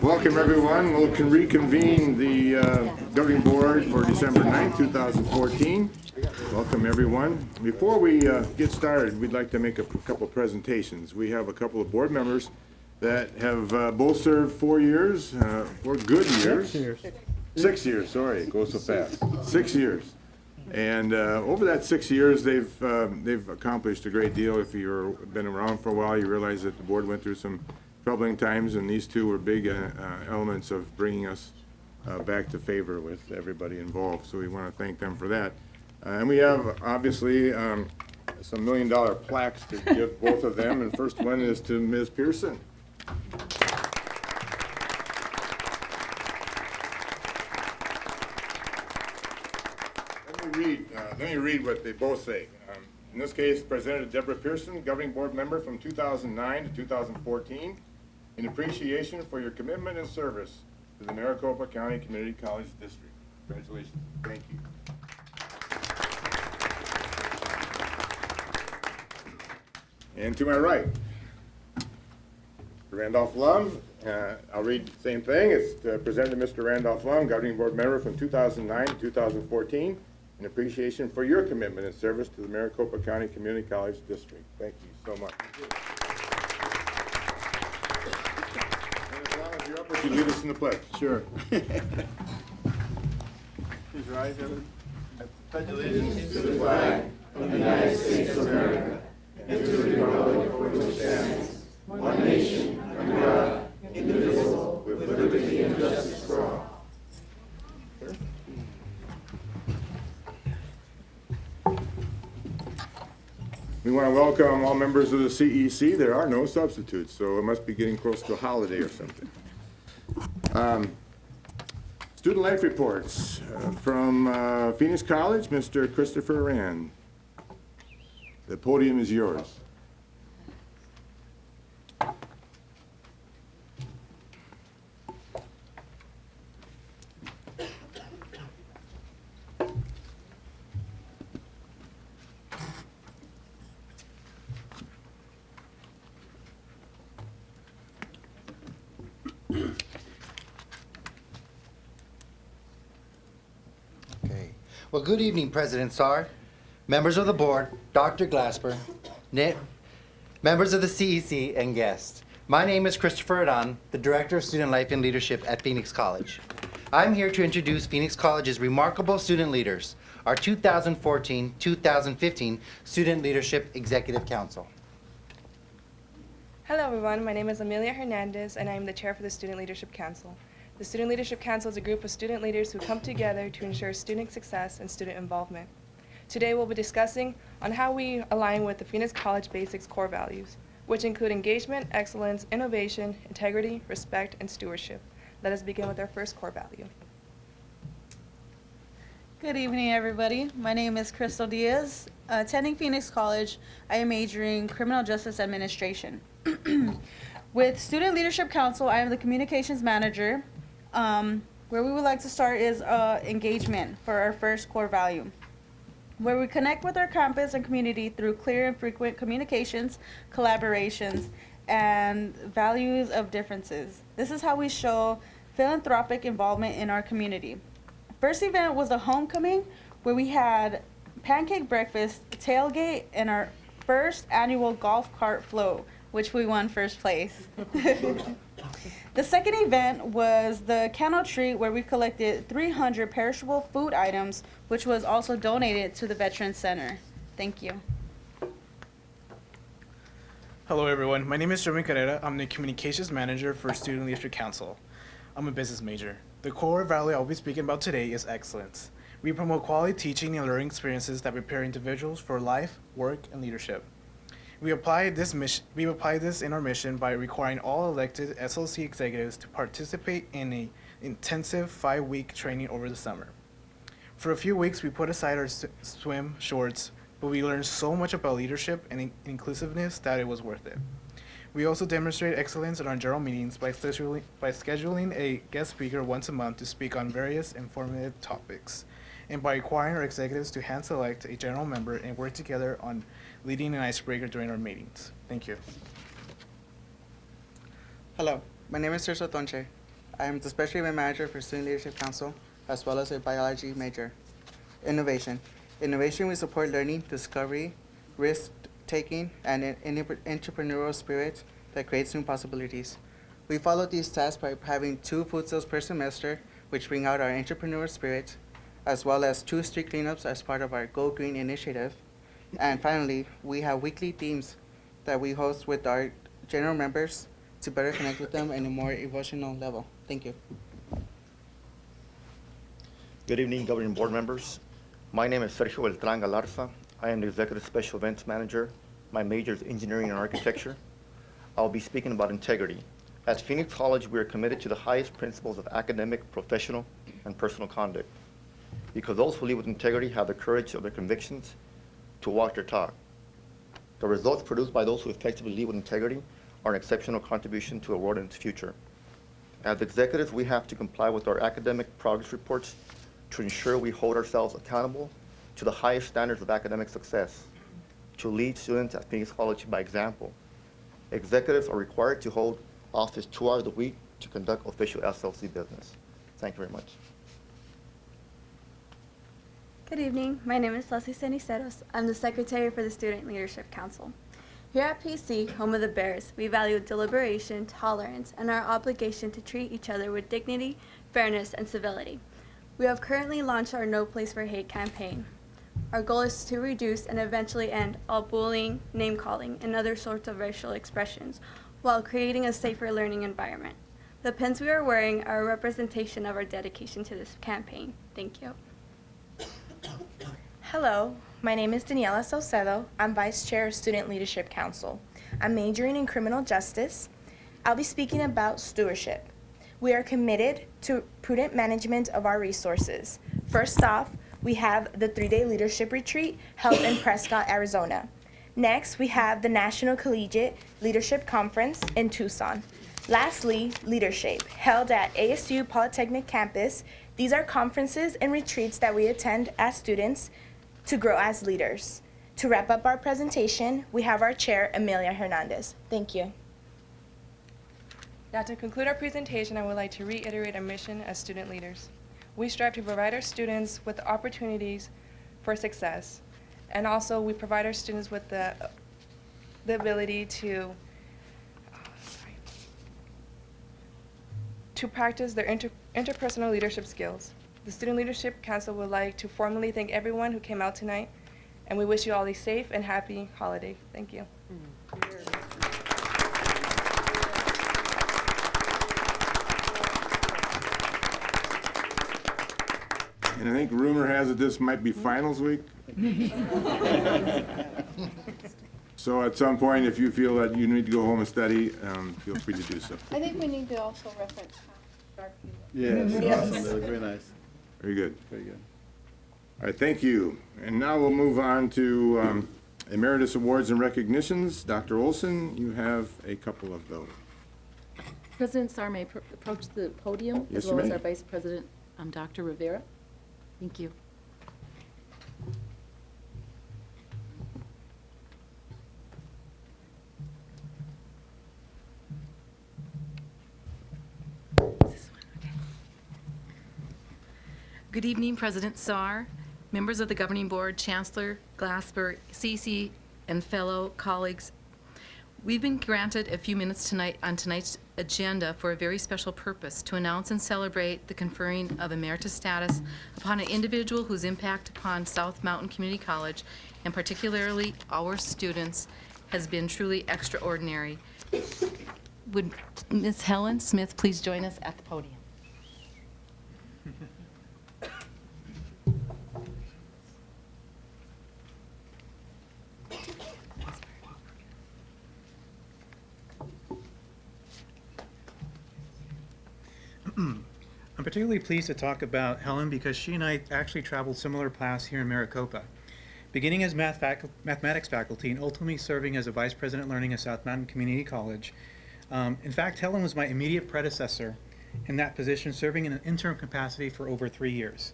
Welcome, everyone. We'll reconvene the governing board for December 9th, 2014. Welcome, everyone. Before we get started, we'd like to make a couple presentations. We have a couple of board members that have both served 4 years, 4 good years. 6 years, sorry, it goes so fast. 6 years. And over that 6 years, they've accomplished a great deal. If you've been around for a while, you realize that the board went through some troubling times, and these two were big elements of bringing us back to favor with everybody involved. So we want to thank them for that. And we have, obviously, some $1 million plaques to give both of them. And first one is to Ms. Pearson. Let me read what they both say. In this case, President Deborah Pearson, Governing Board Member from 2009 to 2014, in appreciation for your commitment and service to the Maricopa County Community College District. Congratulations. Thank you. And to my right, Randolph Lum. I'll read the same thing. It's presented to Mr. Randolph Lum, Governing Board Member from 2009 to 2014, in appreciation for your commitment and service to the Maricopa County Community College District. Thank you so much. And as long as you're up, would you lead us in the pledge? Sure. Please rise, everyone. I pledge allegiance to the flag of the United States of America and to the republic for which it stands, one nation, under God, indivisible, with liberty and justice for all. We want to welcome all members of the CEC. There are no substitutes, so it must be getting close to a holiday or something. Student life reports from Phoenix College, Mr. Christopher Rand. The podium is yours. Well, good evening, President Sarr, members of the board, Dr. Glasper, Nick, members of the CEC, and guests. My name is Christopher Adan, the Director of Student Life and Leadership at Phoenix College. I'm here to introduce Phoenix College's remarkable student leaders, our 2014-2015 Student Leadership Executive Council. Hello, everyone. My name is Amelia Hernandez, and I am the chair for the Student Leadership Council. The Student Leadership Council is a group of student leaders who come together to ensure student success and student involvement. Today we'll be discussing on how we align with the Phoenix College Basics core values, which include engagement, excellence, innovation, integrity, respect, and stewardship. Let us begin with our first core value. Good evening, everybody. My name is Crystal Diaz. Attending Phoenix College, I am majoring criminal justice administration. With Student Leadership Council, I am the communications manager. Where we would like to start is engagement for our first core value, where we connect with our campus and community through clear and frequent communications, collaborations, and values of differences. This is how we show philanthropic involvement in our community. First event was the homecoming, where we had pancake breakfast, tailgate, and our first annual golf cart float, which we won first place. The second event was the Cano Treat, where we collected 300 perishable food items, which was also donated to the Veterans Center. Thank you. Hello, everyone. My name is Jeremy Carrera. I'm the Communications Manager for Student Leadership Council. I'm a business major. The core value I'll be speaking about today is excellence. We promote quality teaching and learning experiences that prepare individuals for life, work, and leadership. We apply this in our mission by requiring all elected SLC executives to participate in an intensive 5-week training over the summer. For a few weeks, we put aside our swim shorts, but we learned so much about leadership and inclusiveness that it was worth it. We also demonstrate excellence in our general meetings by scheduling a guest speaker once a month to speak on various informative topics, and by requiring our executives to hand select a general member and work together on leading an icebreaker during our meetings. Thank you. Hello, my name is Sergio Tonche. I am the Special Event Manager for Student Leadership Council, as well as a biology major. Innovation. Innovation, we support learning, discovery, risk-taking, and an entrepreneurial spirit that creates new possibilities. We follow these tasks by having 2 food sales per semester, which bring out our entrepreneurial spirit, as well as 2 street cleanups as part of our Go Green initiative. And finally, we have weekly themes that we host with our general members to better connect with them in a more emotional level. Thank you. Good evening, governing board members. My name is Sergio Beltran Galarza. I am the Executive Special Events Manager. My major is Engineering and Architecture. I'll be speaking about integrity. At Phoenix College, we are committed to the highest principles of academic, professional, and personal conduct, because those who lead with integrity have the courage of their convictions to walk their talk. The results produced by those who effectively lead with integrity are an exceptional contribution to the world and its future. As executives, we have to comply with our academic progress reports to ensure we hold ourselves accountable to the highest standards of academic success, to lead students at Phoenix College by example. Executives are required to hold office 2 hours a week to conduct official SLC business. Thank you very much. Good evening. My name is Leslie Ceniceros. I'm the Secretary for the Student Leadership Council. Here at PC, home of the Bears, we value deliberation, tolerance, and our obligation to treat each other with dignity, fairness, and civility. We have currently launched our No Place for Hate campaign. Our goal is to reduce and eventually end all bullying, name-calling, and other sorts of racial expressions, while creating a safer learning environment. The pins we are wearing are a representation of our dedication to this campaign. Thank you. Hello, my name is Daniela Saucedo. I'm Vice Chair of Student Leadership Council. I'm majoring in criminal justice. I'll be speaking about stewardship. We are committed to prudent management of our resources. First off, we have the 3-day leadership retreat held in Prescott, Arizona. Next, we have the National Collegiate Leadership Conference in Tucson. Lastly, Leadership, held at ASU Polytechnic Campus. These are conferences and retreats that we attend as students to grow as leaders. To wrap up our presentation, we have our chair, Amelia Hernandez. Thank you. Now, to conclude our presentation, I would like to reiterate our mission as student leaders. We strive to provide our students with opportunities for success, and also we provide our students with the ability to practice their interpersonal leadership skills. The Student Leadership Council would like to formally thank everyone who came out tonight, and we wish you all a safe and happy holiday. Thank you. And I think rumor has it this might be finals week. So at some point, if you feel that you need to go home and study, feel free to do so. I think we need to also reference Sharpie. Yes, Yes. awesome. That was very nice. Very good. Very good. All right, thank you. And now we'll move on to Emeritus Awards and Recognitions. Dr. Olson, you have a couple of those. President Sarr may approach the podium, Yes, as you well as may. our Vice President, Dr. Rivera. Thank you. Good evening, President Sarr, members of the Governing Board, Chancellor Glasper, CC, and fellow colleagues. We've been granted a few minutes tonight on tonight's agenda for a very special purpose, to announce and celebrate the conferring of emeritus status upon an individual whose impact upon South Mountain Community College, and particularly our students, has been truly extraordinary. Would Ms. Helen Smith please join us at the podium? I'm particularly pleased to talk about Helen because she and I actually traveled similar paths here in Maricopa. Beginning as mathematics faculty and ultimately serving as a vice president learning at South Mountain Community College. In fact, Helen was my immediate predecessor in that position, serving in an interim capacity for over 3 years.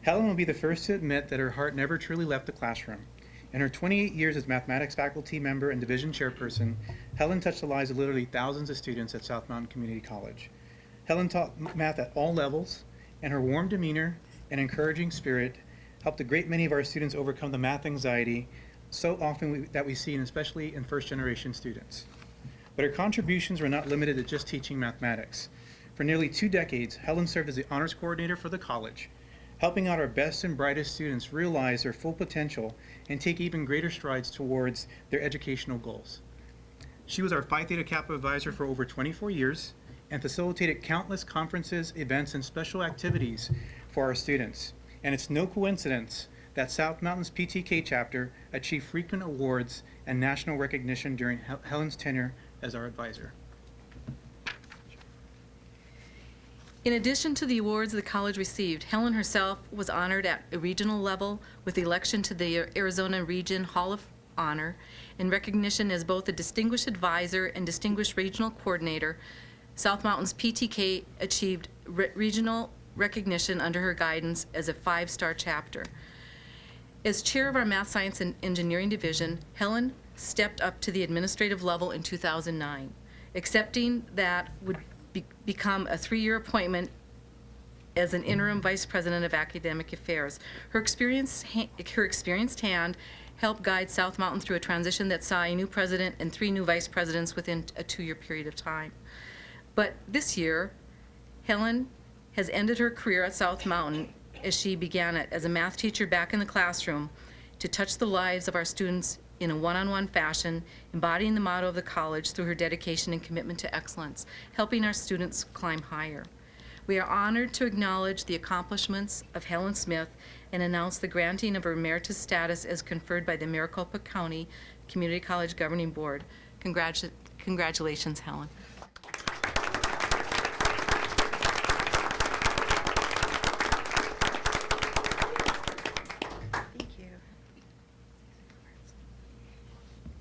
Helen will be the first to admit that her heart never truly left the classroom. In her 28 years as mathematics faculty member and division chairperson, Helen touched the lives of literally thousands of students at South Mountain Community College. Helen taught math at all levels, and her warm demeanor and encouraging spirit helped a great many of our students overcome the math anxiety so often that we see, and especially in first-generation students. But her contributions were not limited to just teaching mathematics. For nearly 2 decades, Helen served as the honors coordinator for the college, helping out our best and brightest students realize their full potential and take even greater strides towards their educational goals. She was our Phi Theta Kappa advisor for over 24 years and facilitated countless conferences, events, and special activities for our students. And it's no coincidence that South Mountain's PTK chapter achieved frequent awards and national recognition during Helen's tenure as our advisor. In addition to the awards the college received, Helen herself was honored at a regional level with the election to the Arizona Region Hall of Honor. In recognition as both a distinguished advisor and distinguished regional coordinator, South Mountain's PTK achieved regional recognition under her guidance as a 5-star chapter. As chair of our Math, Science, and Engineering Division, Helen stepped up to the administrative level in 2009, accepting that would become a 3-year appointment as an interim vice president of academic affairs. Her experienced hand helped guide South Mountain through a transition that saw a new president and 3 new vice presidents within a 2-year period of time. But this year, Helen has ended her career at South Mountain as she began it as a math teacher back in the classroom to touch the lives of our students in a one-on-one fashion, embodying the motto of the college through her dedication and commitment to excellence, helping our students climb higher. We are honored to acknowledge the accomplishments of Helen Smith and announce the granting of her emeritus status as conferred by the Maricopa County Community College Governing Board. Congratulations, Helen.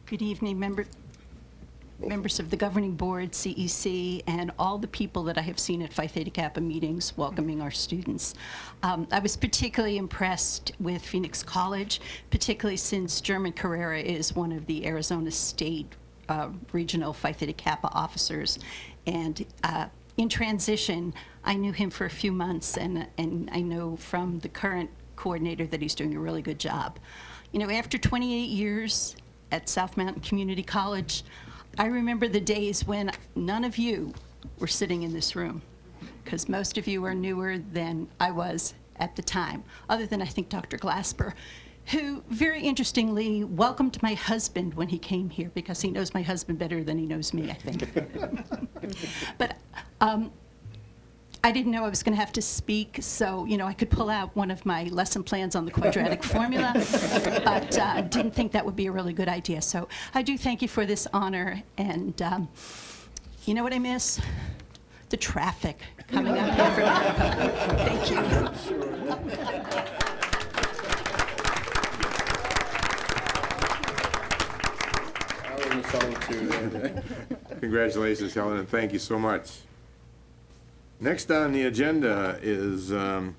Good evening, members of the Governing Board, CEC, and all the people that I have seen at Phi Theta Kappa meetings welcoming our students. I was particularly impressed with Phoenix College, particularly since German Carrera is one of the Arizona State regional Phi Theta Kappa officers. And in transition, I knew him for a few months, and I know from the current coordinator that he's doing a really good job. You know, after 28 years at South Mountain Community College, I remember the days when none of you were sitting in this room, because most of you are newer than I was at the time, other than I think Dr. Glasper, who very interestingly welcomed my husband when he came here, because he knows my husband better than he knows me, I think. But I didn't know I was going to have to speak, so, you know, I could pull out one of my lesson plans on the quadratic formula, but didn't think that would be a really good idea. So I do thank you for this honor, and you know what I miss? The traffic coming up here from Maricopa. Thank you. Congratulations, Helen, and thank you so much. Next on the agenda is a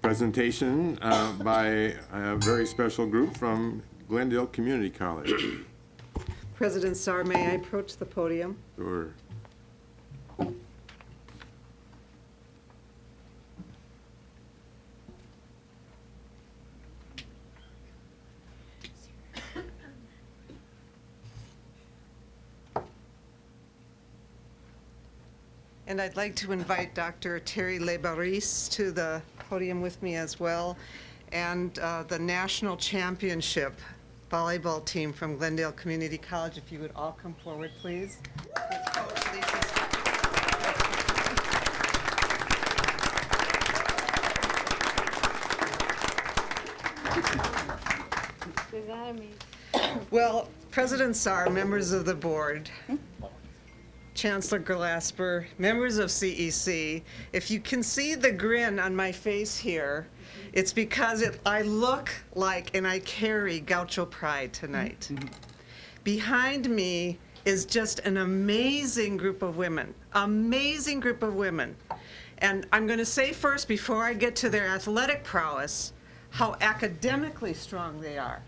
presentation by a very special group from Glendale Community College. President Saar, may I approach the podium? Sure. And I'd like to invite Dr. Terry Lebaris to the podium with me as well, and the national championship volleyball team from Glendale Community College. If you would all come forward, please. Well, President Saar, members of the board, Chancellor Glasper, members of CEC, if you can see the grin on my face here, it's because I look like and I carry Gaucho pride tonight. Behind me is just an amazing group of women, amazing group of women. And I'm going to say first, before I get to their athletic prowess, how academically strong they are.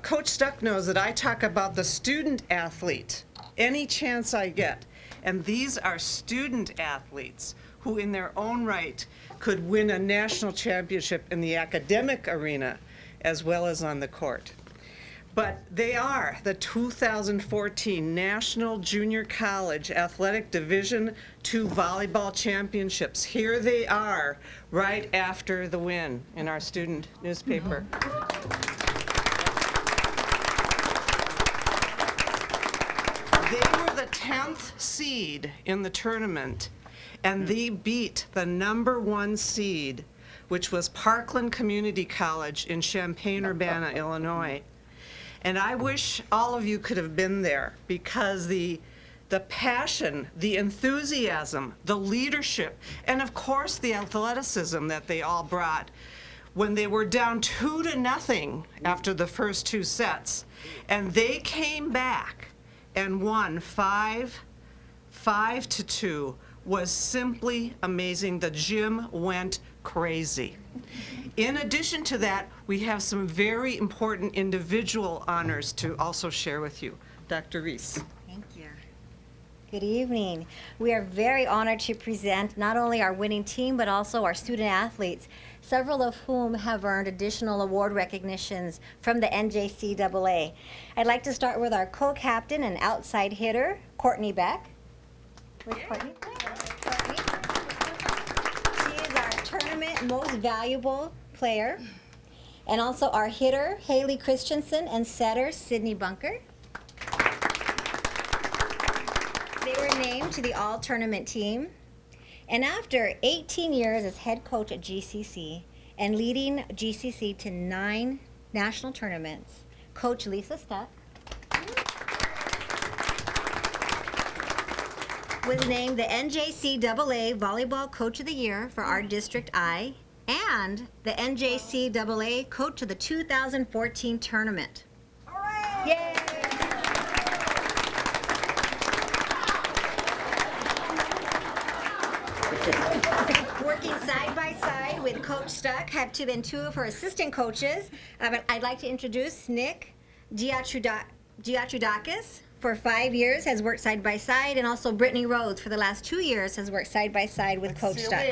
Coach Stuck knows that I talk about the student athlete any chance I get. And these are student athletes who in their own right could win a national championship in the academic arena as well as on the court. But they are the 2014 National Junior College Athletic Division II Volleyball Championships. Here they are, right after the win in our student newspaper. They were the 10th seed in the tournament, and they beat the #1 seed, which was Parkland Community College in Champaign-Urbana, Illinois. And I wish all of you could have been there, because the passion, the enthusiasm, the leadership, and of course the athleticism that they all brought when they were down 2-0 after the first 2 sets. And they came back and won 5-2 was simply amazing. The gym went crazy. In addition to that, we have some very important individual honors to also share with you. Dr. Reese. Thank you. Good evening. We are very honored to present not only our winning team, but also our student athletes, several of whom have earned additional award recognitions from the NJCAA. I'd like to start with our co-captain and outside hitter, Courtney Beck. Where's Courtney? Courtney. She is our tournament most valuable player. And also our hitter, Haley Christensen, and setter, Sydney Bunker. They were named to the all-tournament team. And after 18 years as head coach at GCC and leading GCC to 9 national tournaments, Coach Lisa Stuck was named the NJCAA Volleyball Coach of the Year for our District I and the NJCAA Coach of the 2014 tournament. Yay! Working side by side with Coach Stuck have been 2 of her assistant coaches. I'd like to introduce Nick Giatrudakis. For 5 years has worked side by side, and also Brittany Rhodes for the last 2 years has worked side by side with Coach Stuck.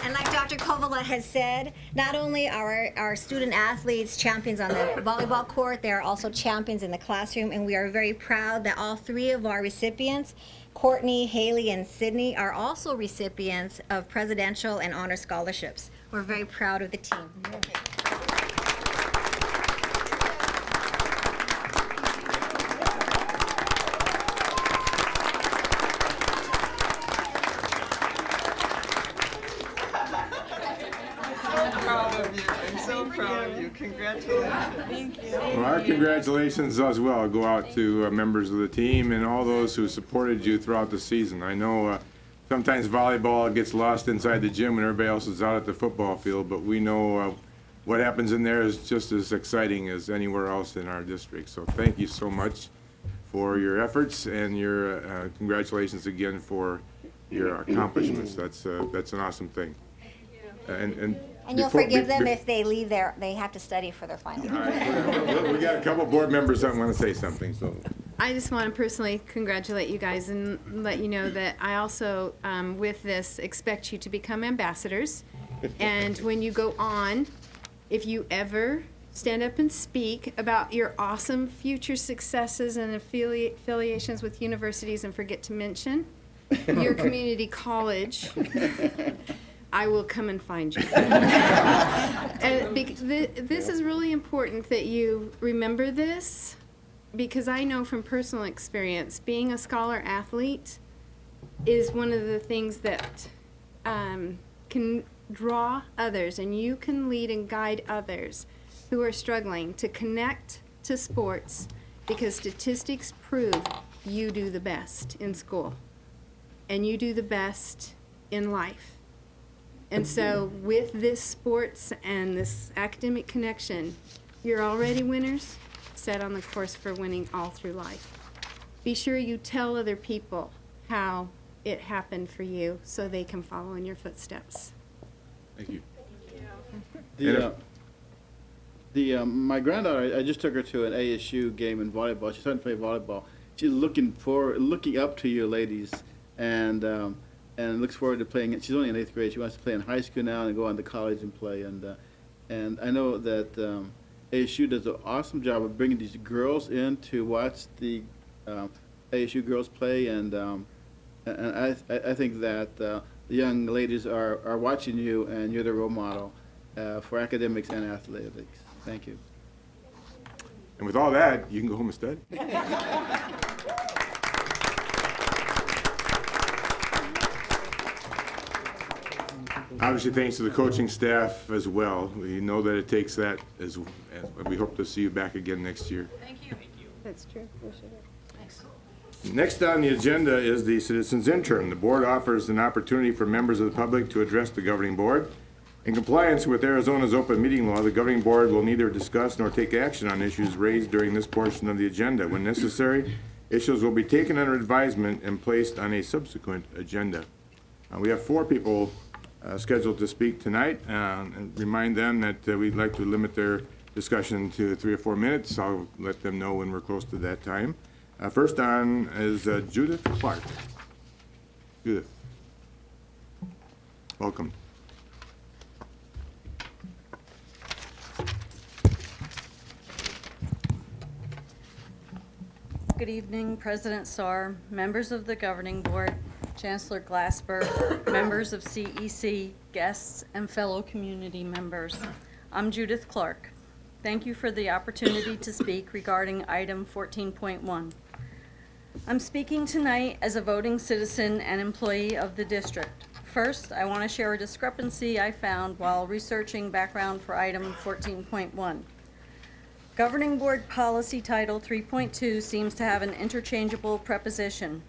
And like Dr. Kovala has said, not only are our student athletes champions on the volleyball court, they are also champions in the classroom, and we are very proud that all 3 of our recipients, Courtney, Haley, and Sydney, are also recipients of presidential and honor scholarships. We're very proud of the team. Congratulations. Thank you. Well, our congratulations as well go out to members of the team and all those who supported you throughout the season. I know sometimes volleyball gets lost inside the gym when everybody else is out at the football field, but we know what happens in there is just as exciting as anywhere else in our district. So thank you so much for your efforts, and your congratulations again for your accomplishments. That's an awesome thing. And you'll forgive them if they leave there, they have to study for their final. All right. We got a couple board members that want to say something, so. I just want to personally congratulate you guys and let you know that I also, with this, expect you to become ambassadors. And when you go on, if you ever stand up and speak about your awesome future successes and affiliations with universities, and forget to mention your community college, I will come and find you. And this is really important that you remember this, because I know from personal experience, being a scholar athlete is one of the things that can draw others, and you can lead and guide others who are struggling to connect to sports, because statistics prove you do the best in school and you do the best in life. And so with this sports and this academic connection, you're already winners, set on the course for winning all through life. Be sure you tell other people how it happened for you so they can follow in your footsteps. Thank you. My granddaughter, I just took her to an ASU game in volleyball. She's starting to play volleyball. She's looking up to you ladies, and looks forward to playing. She's only in 8th grade. She wants to play in high school now and go on to college and play. And I know that ASU does an awesome job of bringing these girls in to watch the ASU girls play, and I think that the young ladies are watching you, and you're the role model for academics and athletics. Thank you. And with all that, you can go home instead. Obviously, thanks to the coaching staff as well. We know that it takes that as we hope to see you back again next year. Thank you. That's true. We should have. Next on the agenda is the citizens intern. The board offers an opportunity for members of the public to address the governing board. In compliance with Arizona's open meeting law, the governing board will neither discuss nor take action on issues raised during this portion of the agenda. When necessary, issues will be taken under advisement and placed on a subsequent agenda. We have 4 people scheduled to speak tonight, and remind them that we'd like to limit their discussion to 3 or 4 minutes. I'll let them know when we're close to that time. First on is Judith Clark. Judith, welcome. Good evening, President Saar, members of the Governing Board, Chancellor Glasper, members of CEC, guests, and fellow community members. I'm Judith Clark. Thank you for the opportunity to speak regarding item 14.1. I'm speaking tonight as a voting citizen and employee of the district. First, I want to share a discrepancy I found while researching background for item 14.1. Governing Board Policy Title 3.2 seems to have an interchangeable preposition.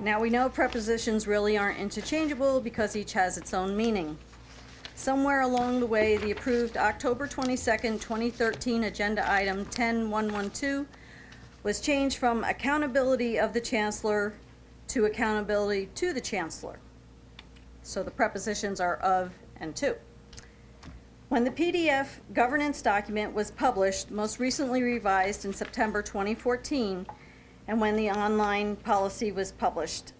Now we know prepositions really aren't interchangeable because each has its own meaning. Somewhere along the way, the approved October 22nd, 2013 agenda item 10.112 was changed from accountability of the chancellor to accountability to the chancellor. So the prepositions are of and to. When the PDF governance document was published, most recently revised in September 2014, and when the online policy was published,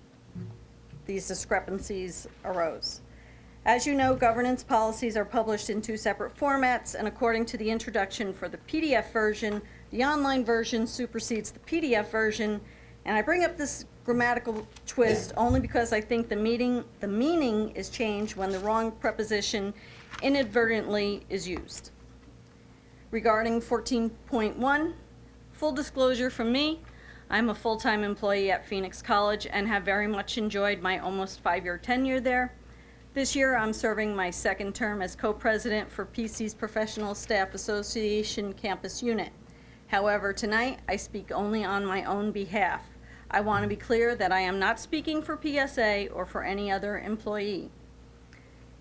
these discrepancies arose. As you know, governance policies are published in 2 separate formats, and according to the introduction for the PDF version, the online version supersedes the PDF version, and I bring up this grammatical twist only because I think the meaning is changed when the wrong preposition inadvertently is used. Regarding 14.1, full disclosure from me, I'm a full-time employee at Phoenix College and have very much enjoyed my almost 5-year tenure there. This year, I'm serving my 2nd term as co-president for PC's Professional Staff Association Campus Unit. However, tonight, I speak only on my own behalf. I want to be clear that I am not speaking for PSA or for any other employee.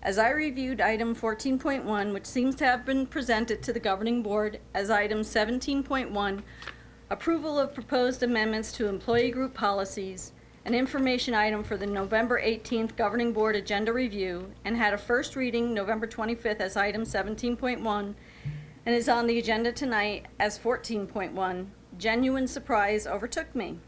As I reviewed item 14.1, which seems to have been presented to the governing board as item 17.1, approval of proposed amendments to employee group policies, an information item for the November 18th governing board agenda review, and had a first reading November 25th as item 17.1, and is on the agenda tonight as 14.1, genuine surprise overtook me,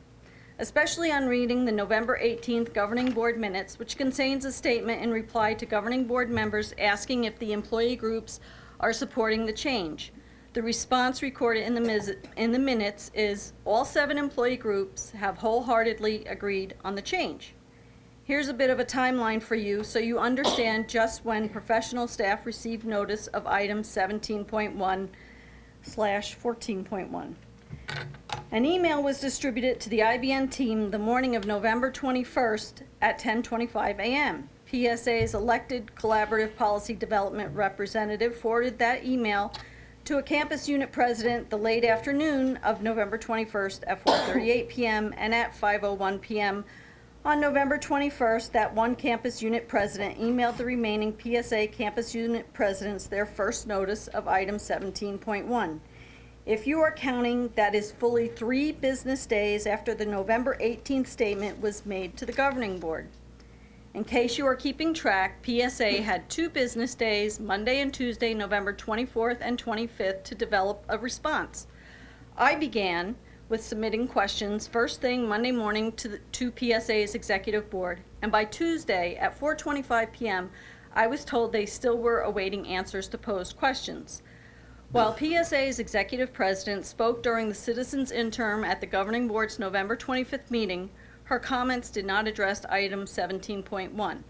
especially on reading the November 18th governing board minutes, which contains a statement in reply to governing board members asking if the employee groups are supporting the change. The response recorded in the minutes is all 7 employee groups have wholeheartedly agreed on the change. Here's a bit of a timeline for you so you understand just when professional staff received notice of item 17.1/14.1. An email was distributed to the IBN team the morning of November 21st at 10:25 a.m. PSA's elected collaborative policy development representative forwarded that email to a campus unit president the late afternoon of November 21st at 4:38 p.m. and at 5:01 p.m. on November 21st, that one campus unit president emailed the remaining PSA campus unit presidents their first notice of item 17.1. If you are counting, that is fully 3 business days after the November 18th statement was made to the governing board. In case you are keeping track, PSA had 2 business days, Monday and Tuesday, November 24th and 25th, to develop a response. I began with submitting questions first thing Monday morning to PSA's executive board, and by Tuesday at 4:25 p.m., I was told they still were awaiting answers to posed questions. While PSA's executive president spoke during the citizens' interim at the governing board's November 25th meeting, her comments did not address item 17.1.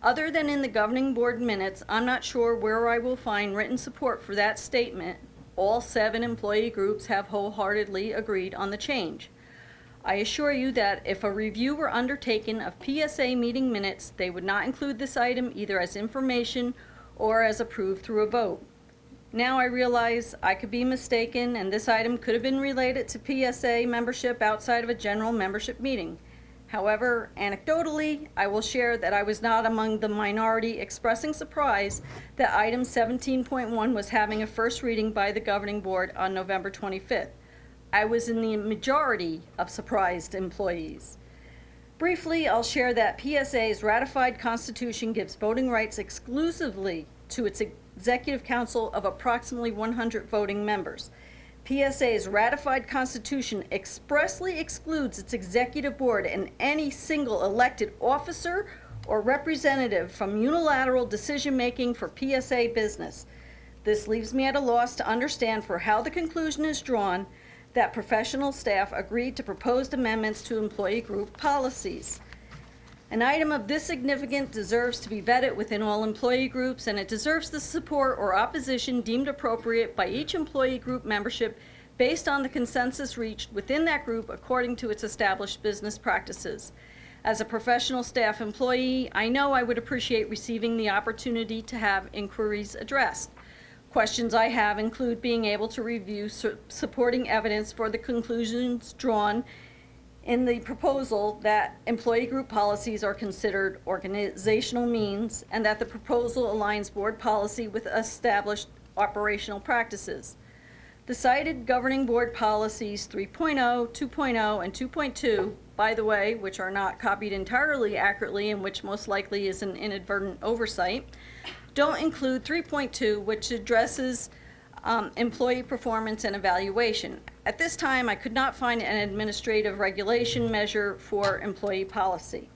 Other than in the governing board minutes, I'm not sure where I will find written support for that statement. All 7 employee groups have wholeheartedly agreed on the change. I assure you that if a review were undertaken of PSA meeting minutes, they would not include this item either as information or as approved through a vote. Now I realize I could be mistaken, and this item could have been related to PSA membership outside of a general membership meeting. However, anecdotally, I will share that I was not among the minority expressing surprise that item 17.1 was having a first reading by the governing board on November 25th. I was in the majority of surprised employees. Briefly, I'll share that PSA's ratified constitution gives voting rights exclusively to its executive council of approximately 100 voting members. PSA's ratified constitution expressly excludes its executive board and any single elected officer or representative from unilateral decision-making for PSA business. This leaves me at a loss to understand for how the conclusion is drawn that professional staff agreed to proposed amendments to employee group policies. An item of this significance deserves to be vetted within all employee groups, and it deserves the support or opposition deemed appropriate by each employee group membership based on the consensus reached within that group according to its established business practices. As a professional staff employee, I know I would appreciate receiving the opportunity to have inquiries addressed. Questions I have include being able to review supporting evidence for the conclusions drawn in the proposal that employee group policies are considered organizational means and that the proposal aligns board policy with established operational practices. The cited governing board policies 3.0, 2.0, and 2.2, by the way, which are not copied entirely accurately and which most likely is an inadvertent oversight, don't include 3.2, which addresses employee performance and evaluation. At this time, I could not find an administrative regulation measure for employee policy.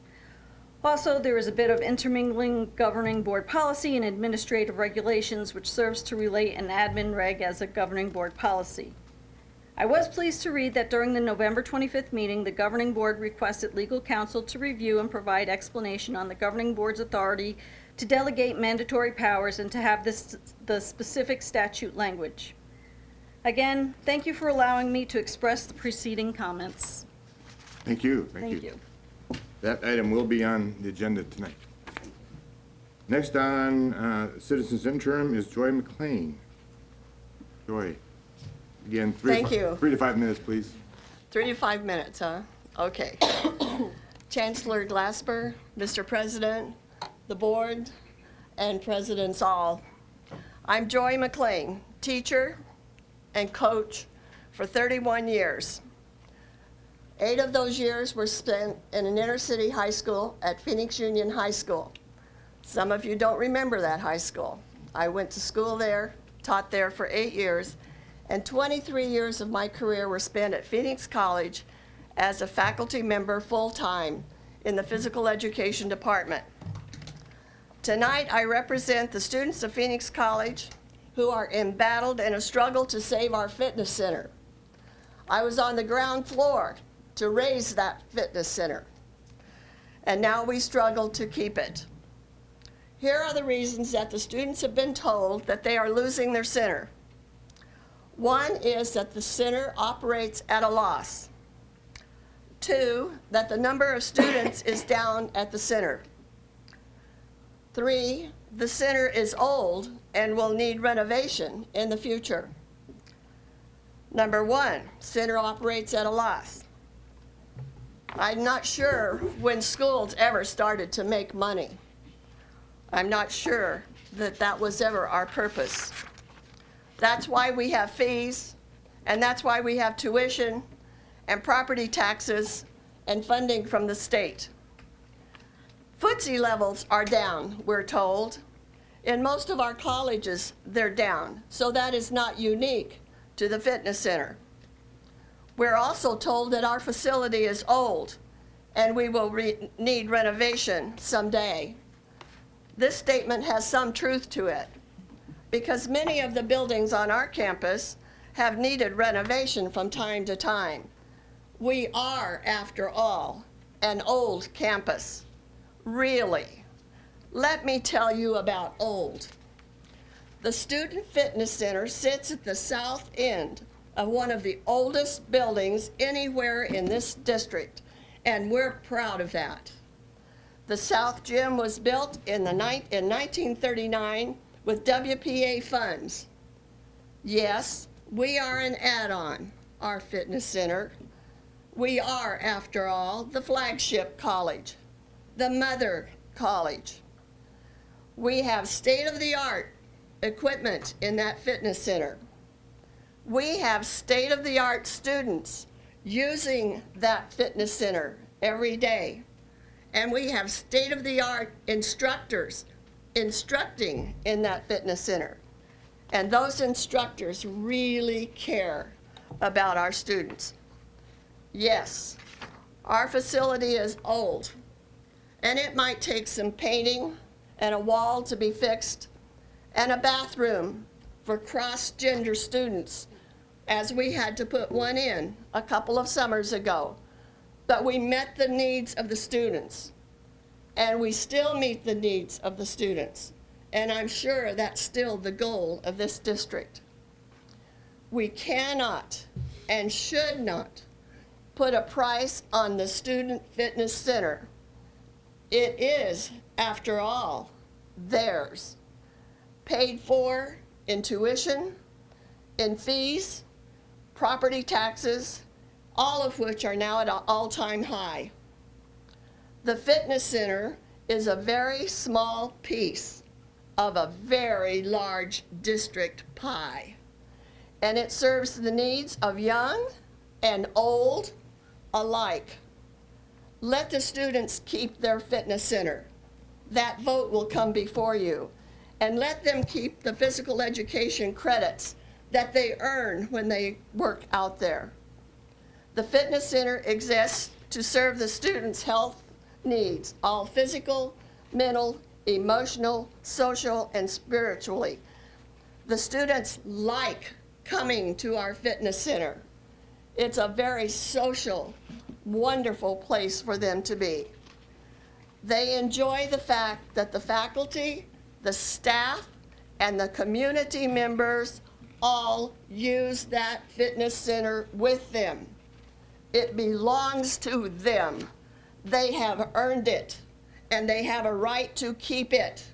Also, there is a bit of intermingling governing board policy and administrative regulations, which serves to relate an admin reg as a governing board policy. I was pleased to read that during the November 25th meeting, the governing board requested legal counsel to review and provide explanation on the governing board's authority to delegate mandatory powers and to have the specific statute language. Again, thank you for allowing me to express the preceding comments. Thank you. Thank you. That item will be on the agenda tonight. Next on citizens interim is Joy McLean. Joy, again, 3 to 5 minutes, please. 3 to 5 minutes, huh? Okay. Chancellor Glasper, Mr. President, the board, and presidents all. I'm Joy McLean, teacher and coach for 31 years. 8 of those years were spent in an inner city high school at Phoenix Union High School. Some of you don't remember that high school. I went to school there, taught there for 8 years, and 23 years of my career were spent at Phoenix College as a faculty member full-time in the physical education department. Tonight, I represent the students of Phoenix College who are embattled in a struggle to save our fitness center. I was on the ground floor to raise that fitness center, and now we struggle to keep it. Here are the reasons that the students have been told that they are losing their center. One is that the center operates at a loss. 2, that the number of students is down at the center. 3, the center is old and will need renovation in the future. Number 1, center operates at a loss. I'm not sure when schools ever started to make money. I'm not sure that that was ever our purpose. That's why we have fees, and that's why we have tuition and property taxes and funding from the state. Footsie levels are down, we're told. In most of our colleges, they're down, so that is not unique to the fitness center. We're also told that our facility is old and we will need renovation someday. This statement has some truth to it because many of the buildings on our campus have needed renovation from time to time. We are, after all, an old campus. Really. Let me tell you about old. The Student Fitness Center sits at the south end of one of the oldest buildings anywhere in this district, and we're proud of that. The South Gym was built in 1939 with WPA funds. Yes, we are an add-on, our fitness center. We are, after all, the flagship college, the mother college. We have state-of-the-art equipment in that fitness center. We have state-of-the-art students using that fitness center every day. And we have state-of-the-art instructors instructing in that fitness center. And those instructors really care about our students. Yes, our facility is old, and it might take some painting and a wall to be fixed and a bathroom for cross-gender students, as we had to put one in a couple of summers ago. But we met the needs of the students, and we still meet the needs of the students, and I'm sure that's still the goal of this district. We cannot and should not put a price on the Student Fitness Center. It is, after all, theirs, paid for in tuition, in fees, property taxes, all of which are now at an all-time high. The fitness center is a very small piece of a very large district pie, and it serves the needs of young and old alike. Let the students keep their fitness center. That vote will come before you. And let them keep the physical education credits that they earn when they work out there. The fitness center exists to serve the students' health needs, all physical, mental, emotional, social, and spiritually. The students like coming to our fitness center. It's a very social, wonderful place for them to be. They enjoy the fact that the faculty, the staff, and the community members all use that fitness center with them. It belongs to them. They have earned it, and they have a right to keep it.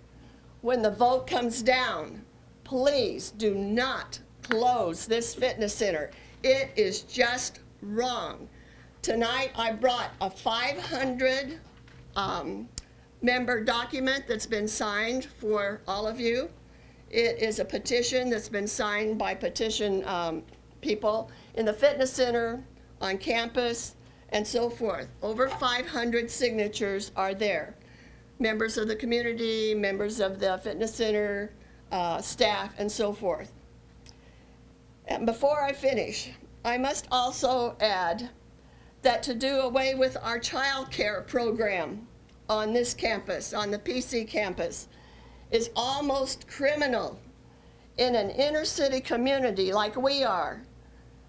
When the vote comes down, please do not close this fitness center. It is just wrong. Tonight, I brought a 500 member document that's been signed for all of you. It is a petition that's been signed by petition people in the fitness center, on campus, and so forth. Over 500 signatures are there. Members of the community, members of the fitness center, staff, and so forth. And before I finish, I must also add that to do away with our child care program on this campus, on the PC campus, is almost criminal in an inner city community like we are.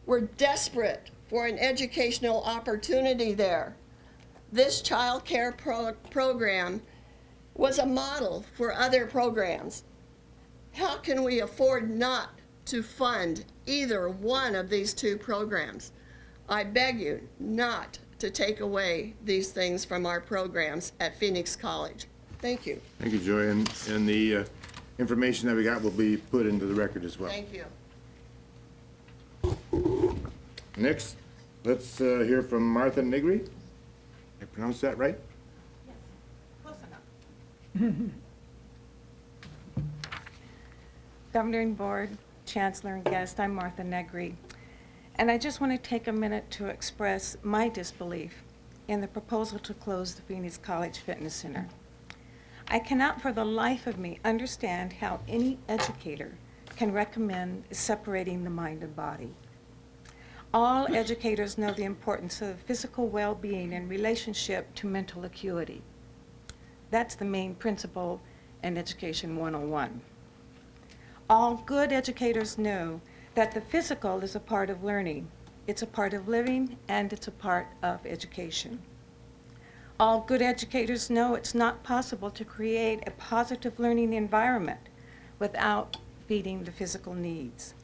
We're desperate for an educational opportunity there. This child care program was a model for other programs. How can we afford not to fund either one of these two programs? I beg you not to take away these things from our programs at Phoenix College. Thank you. Thank you, Joy, and the information that we got will be put into the record as well. Thank you. Next, let's hear from Martha Negri. Did I pronounce that right? Governing Board, Chancellor, and guest, I'm Martha Negri, and I just want to take a minute to express my disbelief in the proposal to close the Phoenix College Fitness Center. I cannot for the life of me understand how any educator can recommend separating the mind and body. All educators know the importance of physical well-being in relationship to mental acuity. That's the main principle in Education 101. All good educators know that the physical is a part of learning. It's a part of living, and it's a part of education. All good educators know it's not possible to create a positive learning environment without feeding the physical needs.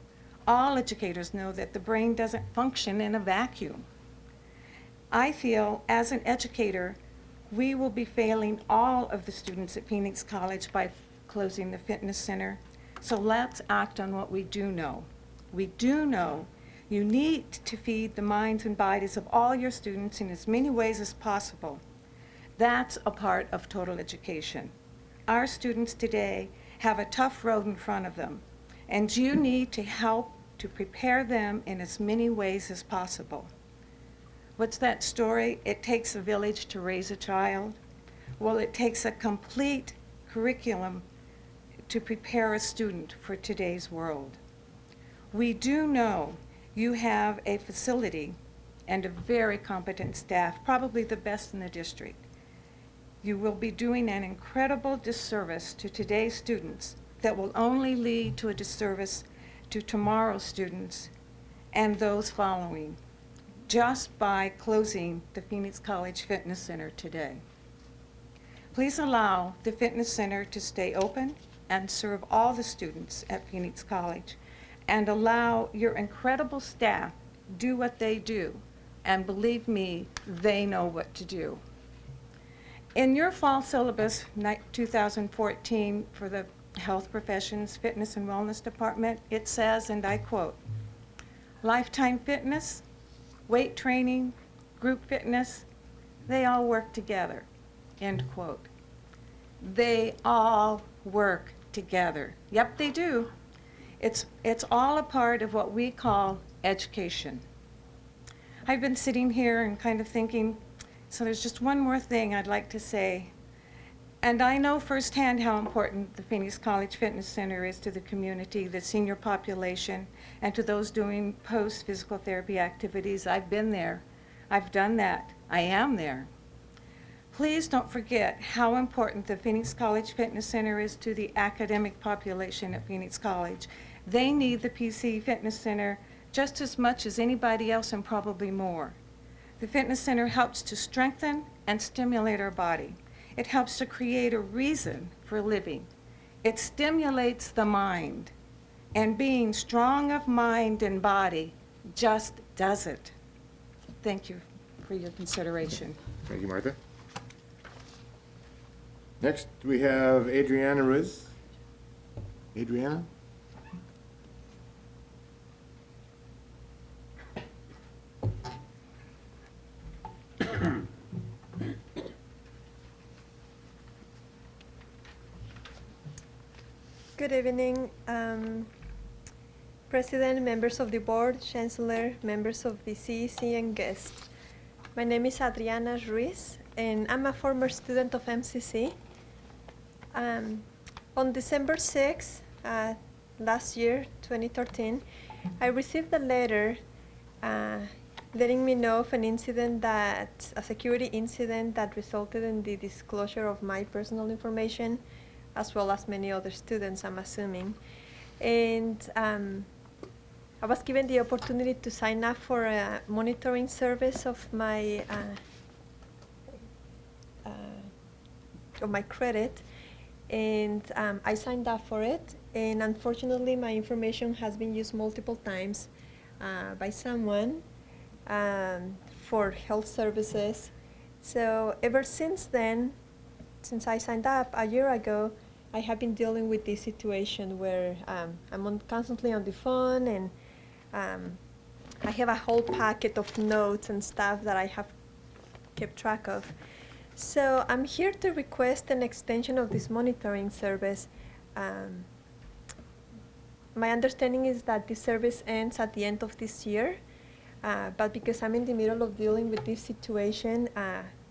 All educators know that the brain doesn't function in a vacuum. I feel, as an educator, we will be failing all of the students at Phoenix College by closing the fitness center. So let's act on what we do know. We do know you need to feed the minds and bodies of all your students in as many ways as possible. That's a part of total education. Our students today have a tough road in front of them, and you need to help to prepare them in as many ways as possible. What's that story? It takes a village to raise a child. Well, it takes a complete curriculum to prepare a student for today's world. We do know you have a facility and a very competent staff, probably the best in the district. You will be doing an incredible disservice to today's students that will only lead to a disservice to tomorrow's students and those following, just by closing the Phoenix College Fitness Center today. Please allow the fitness center to stay open and serve all the students at Phoenix College, and allow your incredible staff do what they do, and believe me, they know what to do. In your fall syllabus, 2014, for the Health Professions Fitness and Wellness Department, it says, and I quote, "Lifetime fitness, weight training, group fitness, they all work together," end quote. They all work together. Yep, they do. It's all a part of what we call education. I've been sitting here and kind of thinking, so there's just one more thing I'd like to say. And I know firsthand how important the Phoenix College Fitness Center is to the community, the senior population, and to those doing post-physical therapy activities. I've been there. I've done that. I am there. Please don't forget how important the Phoenix College Fitness Center is to the academic population at Phoenix College. They need the PC Fitness Center just as much as anybody else, and probably more. The fitness center helps to strengthen and stimulate our body. It helps to create a reason for living. It stimulates the mind, and being strong of mind and body just does it. Thank you for your consideration. Thank you, Martha. Next, we have Adriana Riz. Adriana? Good evening, President, members of the board, Chancellor, members of the CEC, and guests. My name is Adriana Ruiz, and I'm a former student of MCC. On December 6, last year, 2013, I received a letter letting me know of an incident a security incident that resulted in the disclosure of my personal information, as well as many other students, I'm assuming. And I was given the opportunity to sign up for a monitoring service of my credit, and I signed up for it. And unfortunately, my information has been used multiple times by someone for health services. So ever since then, since I signed up a year ago, I have been dealing with this situation where I'm constantly on the phone, and I have a whole packet of notes and stuff that I have kept track of. So I'm here to request an extension of this monitoring service. My understanding is that this service ends at the end of this year, but because I'm in the middle of dealing with this situation,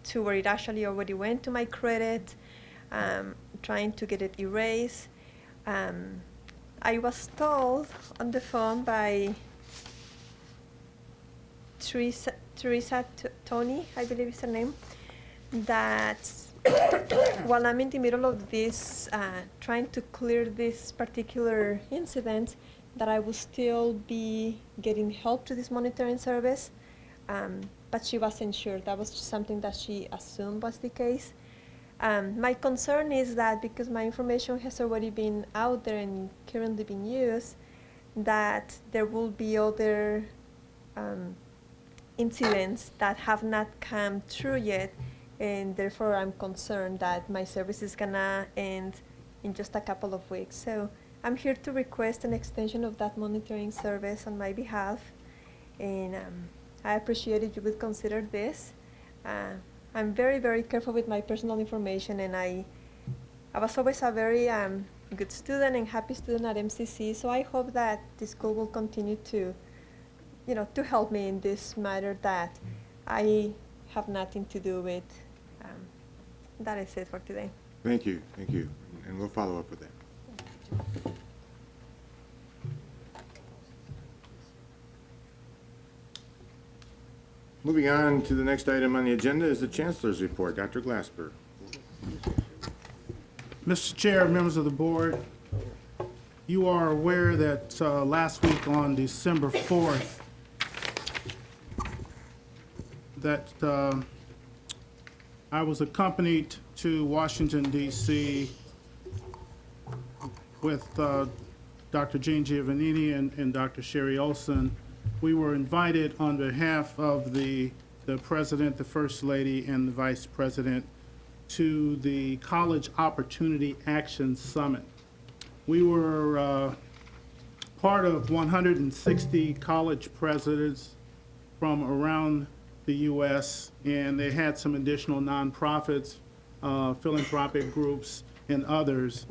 to where it actually already went to my credit, trying to get it erased. I was told on the phone by Teresa Tony, I believe is her name, that while I'm in the middle of this, trying to clear this particular incident, that I will still be getting help to this monitoring service, but she wasn't sure. That was just something that she assumed was the case. My concern is that because my information has already been out there and currently being used, that there will be other incidents that have not come true yet, and therefore I'm concerned that my service is gonna end in just a couple of weeks. So I'm here to request an extension of that monitoring service on my behalf, and I appreciate if you would consider this. I'm very, very careful with my personal information, and I was always a very good student and happy student at MCC, so I hope that the school will continue to, to help me in this matter that I have nothing to do with. That is it for today. Thank you, and we'll follow up with that. Moving on to the next item on the agenda is the Chancellor's report. Dr. Glasper. Mr. Chair, members of the board, you are aware that last week on December 4th, that I was accompanied to Washington, D.C. with Dr. Jean Giovannini and Dr. Sherry Olson. We were invited on behalf of the President, the First Lady, and the Vice President to the College Opportunity Action Summit. We were part of 160 college presidents from around the U.S., and they had some additional nonprofits, philanthropic groups, and others.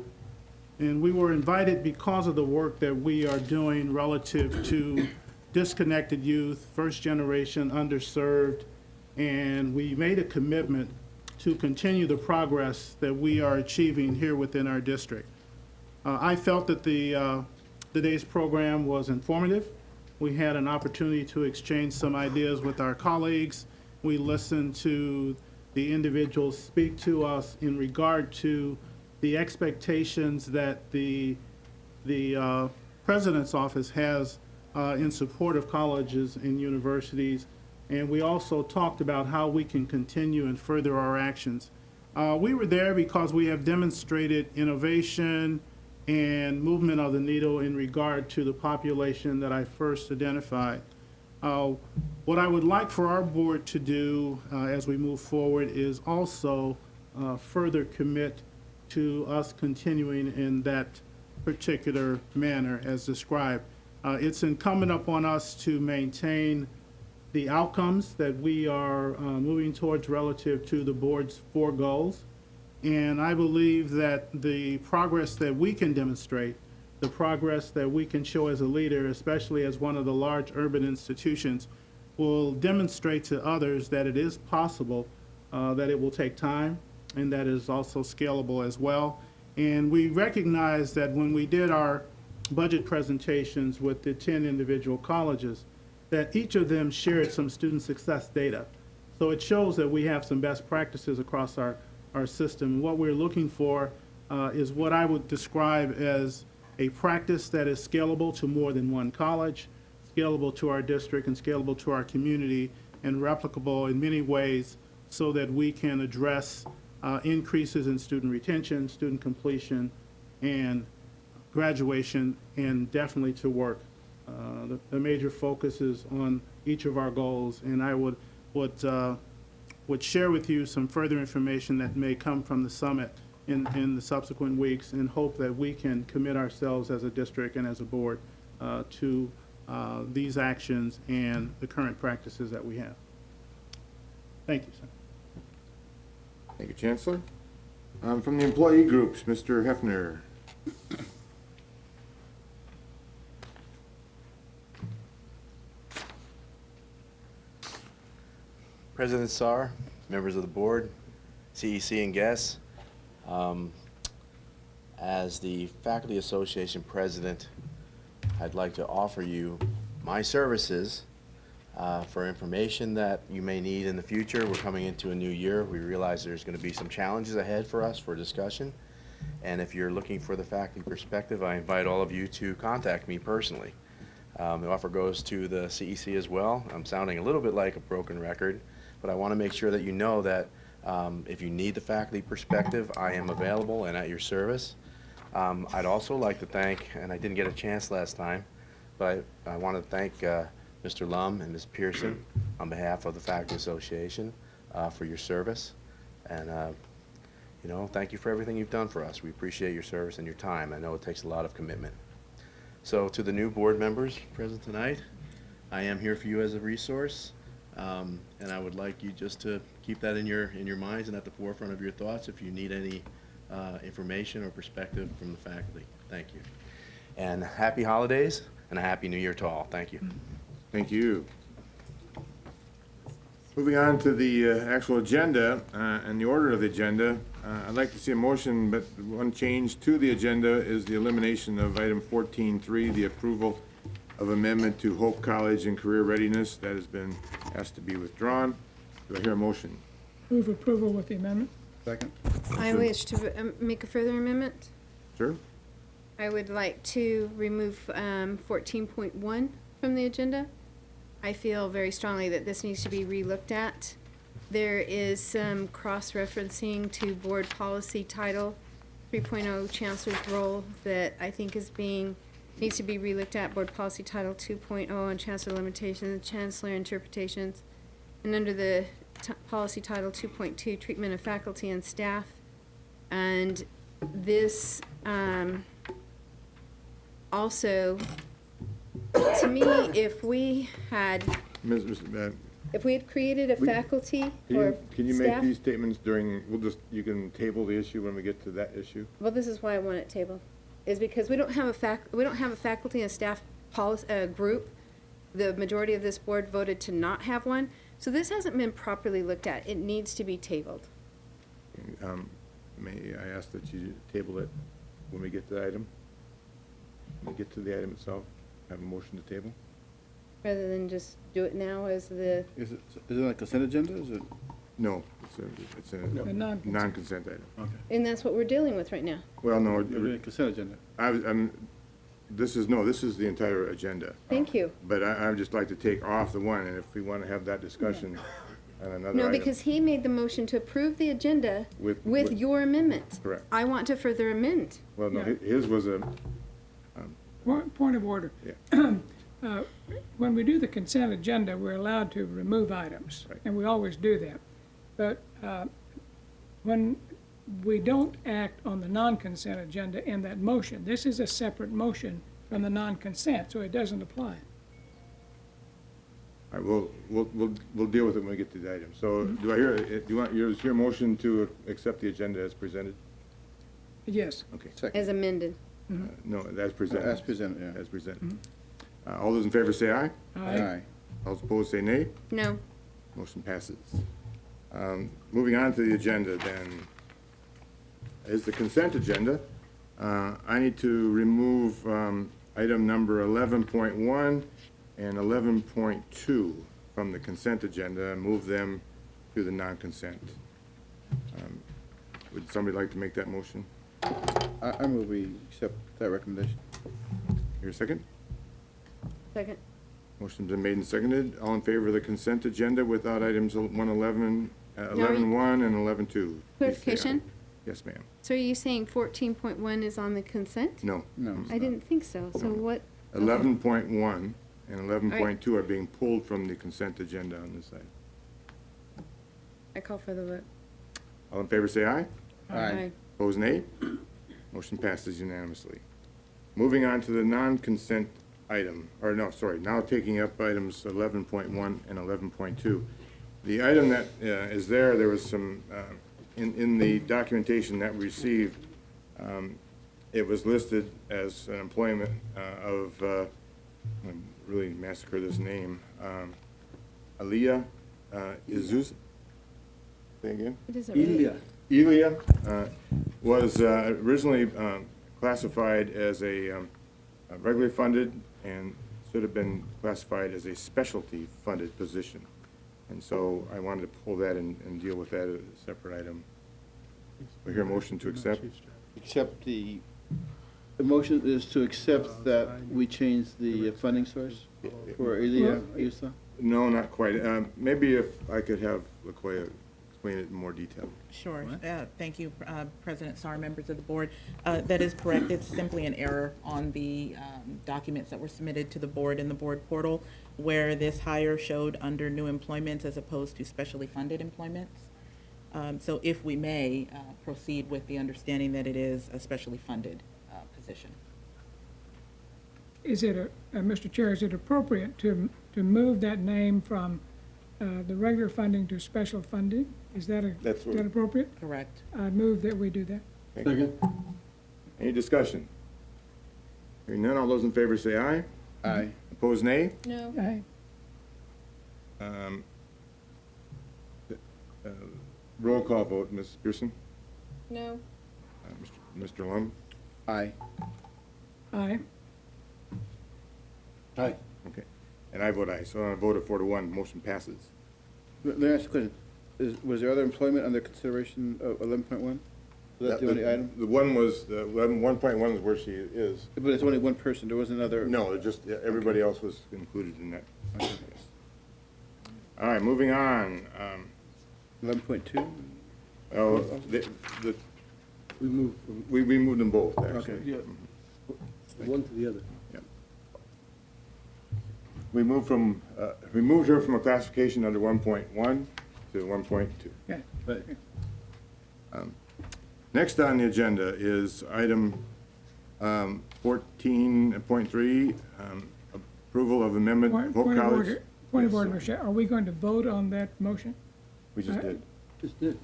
And we were invited because of the work that we are doing relative to disconnected youth, first generation, underserved, and we made a commitment to continue the progress that we are achieving here within our district. I felt that the day's program was informative. We had an opportunity to exchange some ideas with our colleagues. We listened to the individuals speak to us in regard to the expectations that the President's Office has in support of colleges and universities. And we also talked about how we can continue and further our actions. We were there because we have demonstrated innovation and movement of the needle in regard to the population that I first identified. What I would like for our board to do as we move forward is also further commit to us continuing in that particular manner as described. It's incumbent upon us to maintain the outcomes that we are moving towards relative to the board's 4 goals. And I believe that the progress that we can demonstrate, the progress that we can show as a leader, especially as one of the large urban institutions, will demonstrate to others that it is possible, that it will take time, and that is also scalable as well. And we recognize that when we did our budget presentations with the 10 individual colleges, that each of them shared some student success data. So it shows that we have some best practices across our system. And what we're looking for is what I would describe as a practice that is scalable to more than one college, scalable to our district, and scalable to our community, and replicable in many ways so that we can address increases in student retention, student completion, and graduation, and definitely to work. The major focus is on each of our goals, and I would share with you some further information that may come from the summit in the subsequent weeks, and hope that we can commit ourselves as a district and as a board to these actions and the current practices that we have. Thank you, sir. Thank you, Chancellor. From the employee groups, Mr. Hefner. President Saar, members of the board, CEC and guests, As the Faculty Association President, I'd like to offer you my services for information that you may need in the future. We're coming into a new year. We realize there's going to be some challenges ahead for us for discussion. And if you're looking for the faculty perspective, I invite all of you to contact me personally. The offer goes to the CEC as well. I'm sounding a little bit like a broken record, but I want to make sure that you know that if you need the faculty perspective, I am available and at your service. I'd also like to thank, and I didn't get a chance last time, but I want to thank Mr. Lum and Ms. Pearson on behalf of the Faculty Association for your service. And you know, thank you for everything you've done for us. We appreciate your service and your time. I know it takes a lot of commitment. So to the new board members present tonight, I am here for you as a resource, and I would like you just to keep that in your minds and at the forefront of your thoughts if you need any information or perspective from the faculty. Thank you. And happy holidays and a happy new year to all. Thank you. Thank you. Moving on to the actual agenda and the order of the agenda, I'd like to see a motion, but one change to the agenda is the elimination of item 14.3, the approval of amendment to Hope College and Career Readiness. That has been asked to be withdrawn. Do I hear a motion? Move approval with the amendment. Second. I wish to make a further amendment. Sure. I would like to remove 14.1 from the agenda. I feel very strongly that this needs to be relooked at. There is some cross-referencing to board policy title 3.0 chancellor's role that I think needs to be relooked at. Board policy title 2.0 on chancellor limitations, chancellor interpretations, and under the policy title 2.2 treatment of faculty and staff. And this also, to me, if we had created a faculty or Can you make staff, these statements during, you can table the issue when we get to that issue? well, this is why I want it tabled, is because we don't have a faculty and staff policy group. The majority of this board voted to not have one, so this hasn't been properly looked at. It needs to be tabled. May I ask that you table it when we get to the item? When we get to the item itself, have a motion to table? Rather than just do it now as the, Is it like a consent agenda? Is it? No, it's a non-consent item. Okay. and that's what we're dealing with right now. Well, no, We're doing consent agenda. this is the entire agenda. Thank you. But I'd just like to take off the one, and if we want to have that discussion on another No, item. because he made the motion to approve the agenda with your amendment. Correct. I want to further amend. Well, no, his was a, Point of order. yeah. When we do the consent agenda, we're allowed to remove items, and we always do that. But when we don't act on the non-consent agenda in that motion, this is a separate motion from the non-consent, so it doesn't apply. All right, we'll deal with it when we get to the item. So do I hear, do you want your motion to accept the agenda as presented? Yes. Okay. As amended. No, as presented. As presented, yeah. As presented. All those in favor say aye. Aye. All those opposed say nay. No. Motion passes. Moving on to the agenda then, is the consent agenda. I need to remove item number 11.1 and 11.2 from the consent agenda and move them to the non-consent. Would somebody like to make that motion? I move we accept that recommendation. Here a second? Second. Motion's been made and seconded. All in favor of the consent agenda without items 11.1 and 11.2? Clarification? Yes, ma'am. So are you saying 14.1 is on the consent? No. No. I didn't think so. So what? 11.1 and 11.2 are being pulled from the consent agenda on this side. I call for the vote. All in favor say aye. Aye. Opposed, nay. Motion passes unanimously. Moving on to the non-consent item, or no, sorry, now taking up items 11.1 and 11.2. The item that is there was some, in the documentation that we received, it was listed as an employment of, I really massacre this name, Aliyah Izuz. Say again? It isn't really. Elia was originally classified as a regularly funded and should have been classified as a specialty funded position. And so I wanted to pull that and deal with that as a separate item. We hear a motion to accept? Accept the motion is to accept that we change the funding source for Elia Yusa? No, not quite. Maybe if I could have LaQuia explain it in more detail. Sure. Thank you, President Sarr, members of the board. That is correct. It's simply an error on the documents that were submitted to the board in the board portal, where this hire showed under new employments as opposed to specially funded employments. So if we may, proceed with the understanding that it is a specially funded position. Is it, Mr. Chair, is it appropriate to move that name from the regular funding to special funding? Is that That's is that appropriate? Correct. I move that we do that. Second. Any discussion? Hearing none, all those in favor say aye. Aye. Opposed, nay? No. Aye. Roll call vote, Ms. Pearson? No. Mr. Lum? Aye. Aye. Aye. Okay, and I vote aye, so on a vote of 4-1, motion passes. Let me ask you a question. Was there other employment under consideration of 11.1? Was that the only item? The one was, the 1.1 is where she is. But it's only one person, there wasn't another? No, it just, everybody else was included in that. All right, moving on. 11.2? Oh, we moved them both, actually. Okay. Yeah. One to the other. Yeah. We moved her from a classification under 1.1 to 1.2. Yeah. Right. Next on the agenda is item 14.3, approval of amendment of Hope College. Point of order, Michelle. Are we going to vote on that motion? We just did. Just did.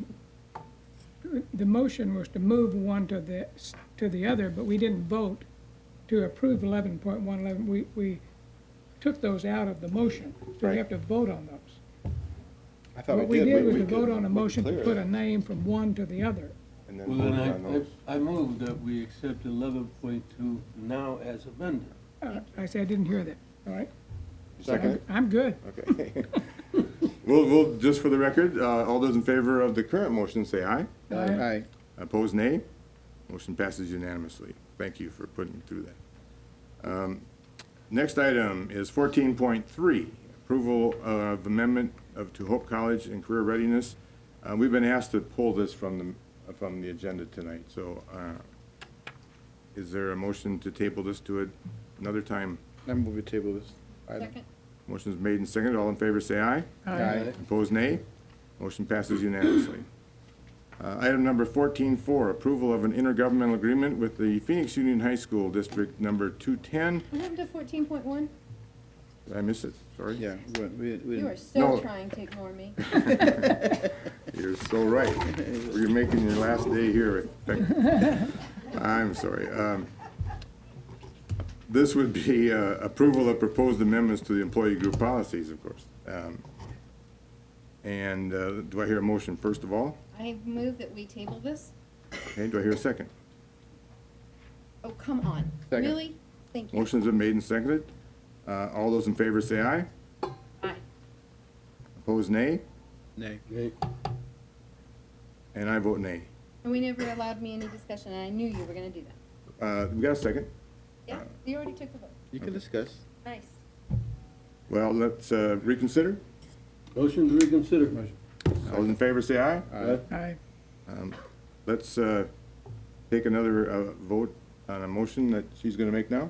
The motion was to move one to the other, but we didn't vote to approve 11.111. We took those out of the motion, so we have to vote on those. I thought What we we did. did was We to vote could on a motion to clear put it. a name from one to the other. And then Well, then voted on those. I move that we accept 11.2 now as amended. I said I didn't hear that, all right? Second? I'm good. Okay. We'll, just for the record, all those in favor of the current motion say aye. Aye. Opposed, nay. Motion passes unanimously. Thank you for putting me through that. Next item is 14.3, approval of amendment to Hope College and Career Readiness. We've been asked to pull this from the agenda tonight, so is there a motion to table this to another time? I move we table this item. Second. Motion is made and seconded. All in favor say aye. Aye. Opposed, nay. Motion passes unanimously. Item number 14.4, approval of an intergovernmental agreement with the Phoenix Union High School District Number 210. What happened to 14.1? Did I miss it? Sorry. Yeah. We You are so No. trying to ignore me. You're so right. You're making your last day here. I'm sorry. This would be approval of proposed amendments to the employee group policies, of course. And do I hear a motion first of all? I move that we table this. Okay, do I hear a second? Oh, come on. Second. Really? Thank you. Motion's been made and seconded. All those in favor say aye. Aye. Opposed, nay. Nay. And I vote nay. And we never allowed me any discussion, and I knew you were gonna do that. We got a second? Yeah, you already took the vote. You can discuss. Nice. Well, let's reconsider. Motion to reconsider. All those in favor say aye. Aye. Let's take another vote on a motion that she's going to make now.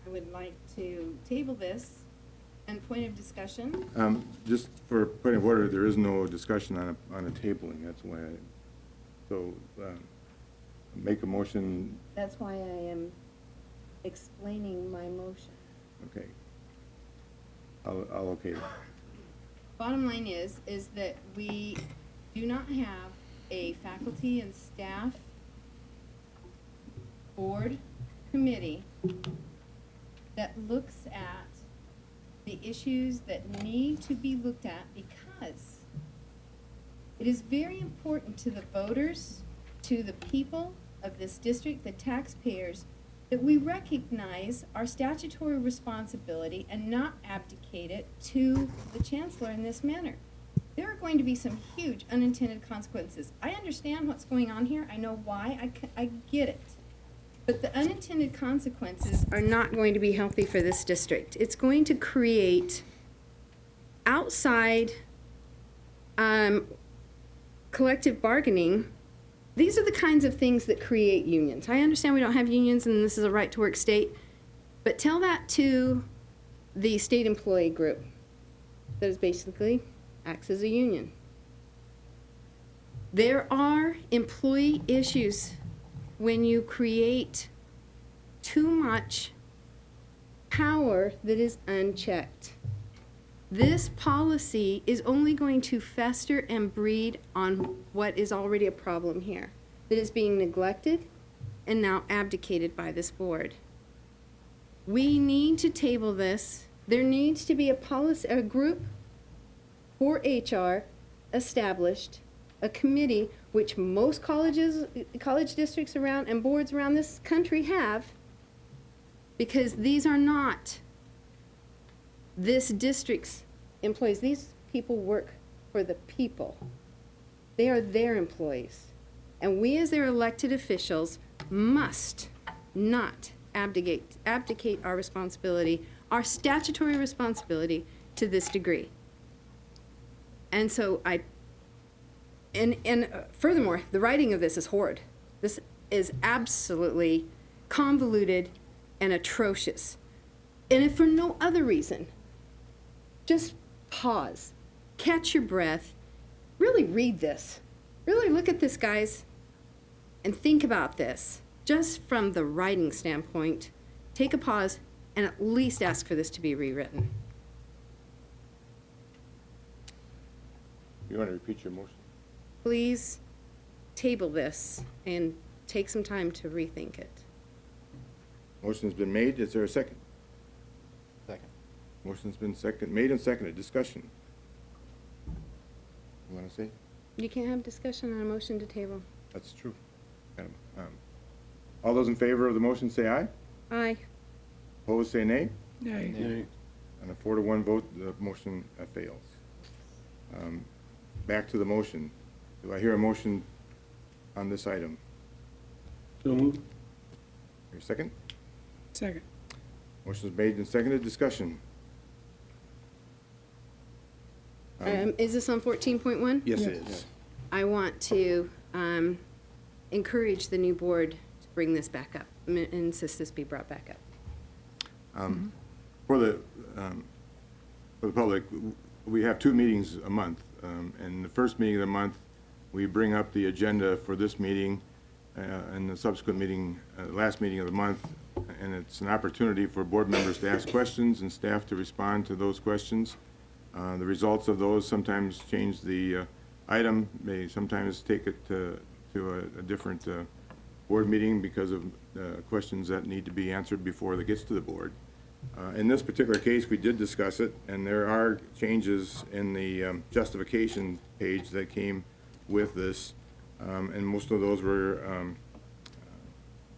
I would like to table this and point of discussion. Just for point of order, there is no discussion on a tabling, that's why make a motion, That's why I am explaining my motion. okay. I'll okay it. Bottom line is that we do not have a faculty and staff board committee that looks at the issues that need to be looked at, because it is very important to the voters to the people of this district, the taxpayers, that we recognize our statutory responsibility and not abdicate it to the chancellor in this manner. There are going to be some huge unintended consequences. I understand what's going on here. I know why. I get it. But the unintended consequences are not going to be healthy for this district. It's going to create outside collective bargaining. These are the kinds of things that create unions. I understand we don't have unions and this is a right-to-work state, but tell that to the state employee group that is basically acts as a union. There are employee issues when you create too much power that is unchecked. This policy is only going to fester and breed on what is already a problem here, that is being neglected and now abdicated by this board. We need to table this. There needs to be a policy, a group for HR established, a committee which most colleges, college districts around and boards around this country have, because these are not this district's employees. These people work for the people. They are their employees. And we as their elected officials must not abdicate our responsibility, our statutory responsibility to this degree. And so furthermore, the writing of this is horrid. This is absolutely convoluted and atrocious. And if for no other reason, just pause, catch your breath, really read this. Really look at this, guys, and think about this. Just from the writing standpoint, take a pause and at least ask for this to be rewritten. You want to repeat your motion? Please table this and take some time to rethink it. Motion's been made. Is there a second? Second. Motion's been made and seconded. Discussion. You want to say? You can't have discussion on a motion to table. That's true. All those in favor of the motion say aye. Aye. Opposed say nay. Nay. Nay. On a 4-to-1 vote, the motion fails. Back to the motion. Do I hear a motion on this item? So moved. Your second? Second. Motion's made and seconded. Discussion. Is this on 14.1? Yes, it is. I want to encourage the new board to bring this back up, insist this be brought back up. For the public, we have 2 meetings a month. And the first meeting of the month, we bring up the agenda for this meeting and the subsequent meeting, last meeting of the month. And it's an opportunity for board members to ask questions and staff to respond to those questions. The results of those sometimes change the item. They sometimes take it to a different board meeting because of questions that need to be answered before it gets to the board. In this particular case, we did discuss it, and there are changes in the justification page that came with this, and most of those were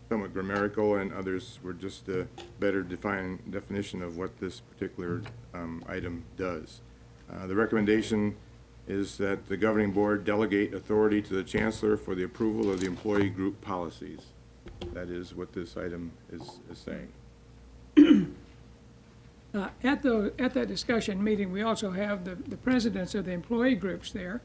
somewhat grammatical, and others were just a better definition of what this particular item does. The recommendation is that the governing board delegate authority to the chancellor for the approval of the employee group policies. That is what this item is saying. At that discussion meeting, we also have the presidents of the employee groups there.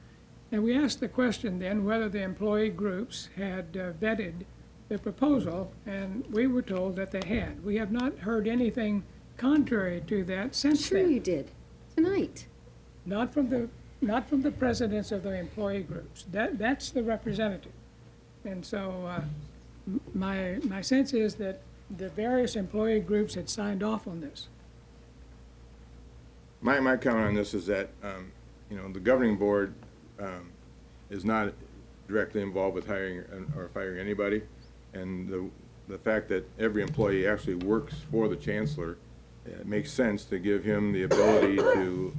And we asked the question then whether the employee groups had vetted the proposal, and we were told that they had. We have not heard anything contrary to that since then. Sure you did, tonight. Not from the presidents of the employee groups. That's the representative. And so my sense is that the various employee groups had signed off on this. My comment on this is that, the governing board is not directly involved with hiring or firing anybody. And the fact that every employee actually works for the chancellor, it makes sense to give him the ability to,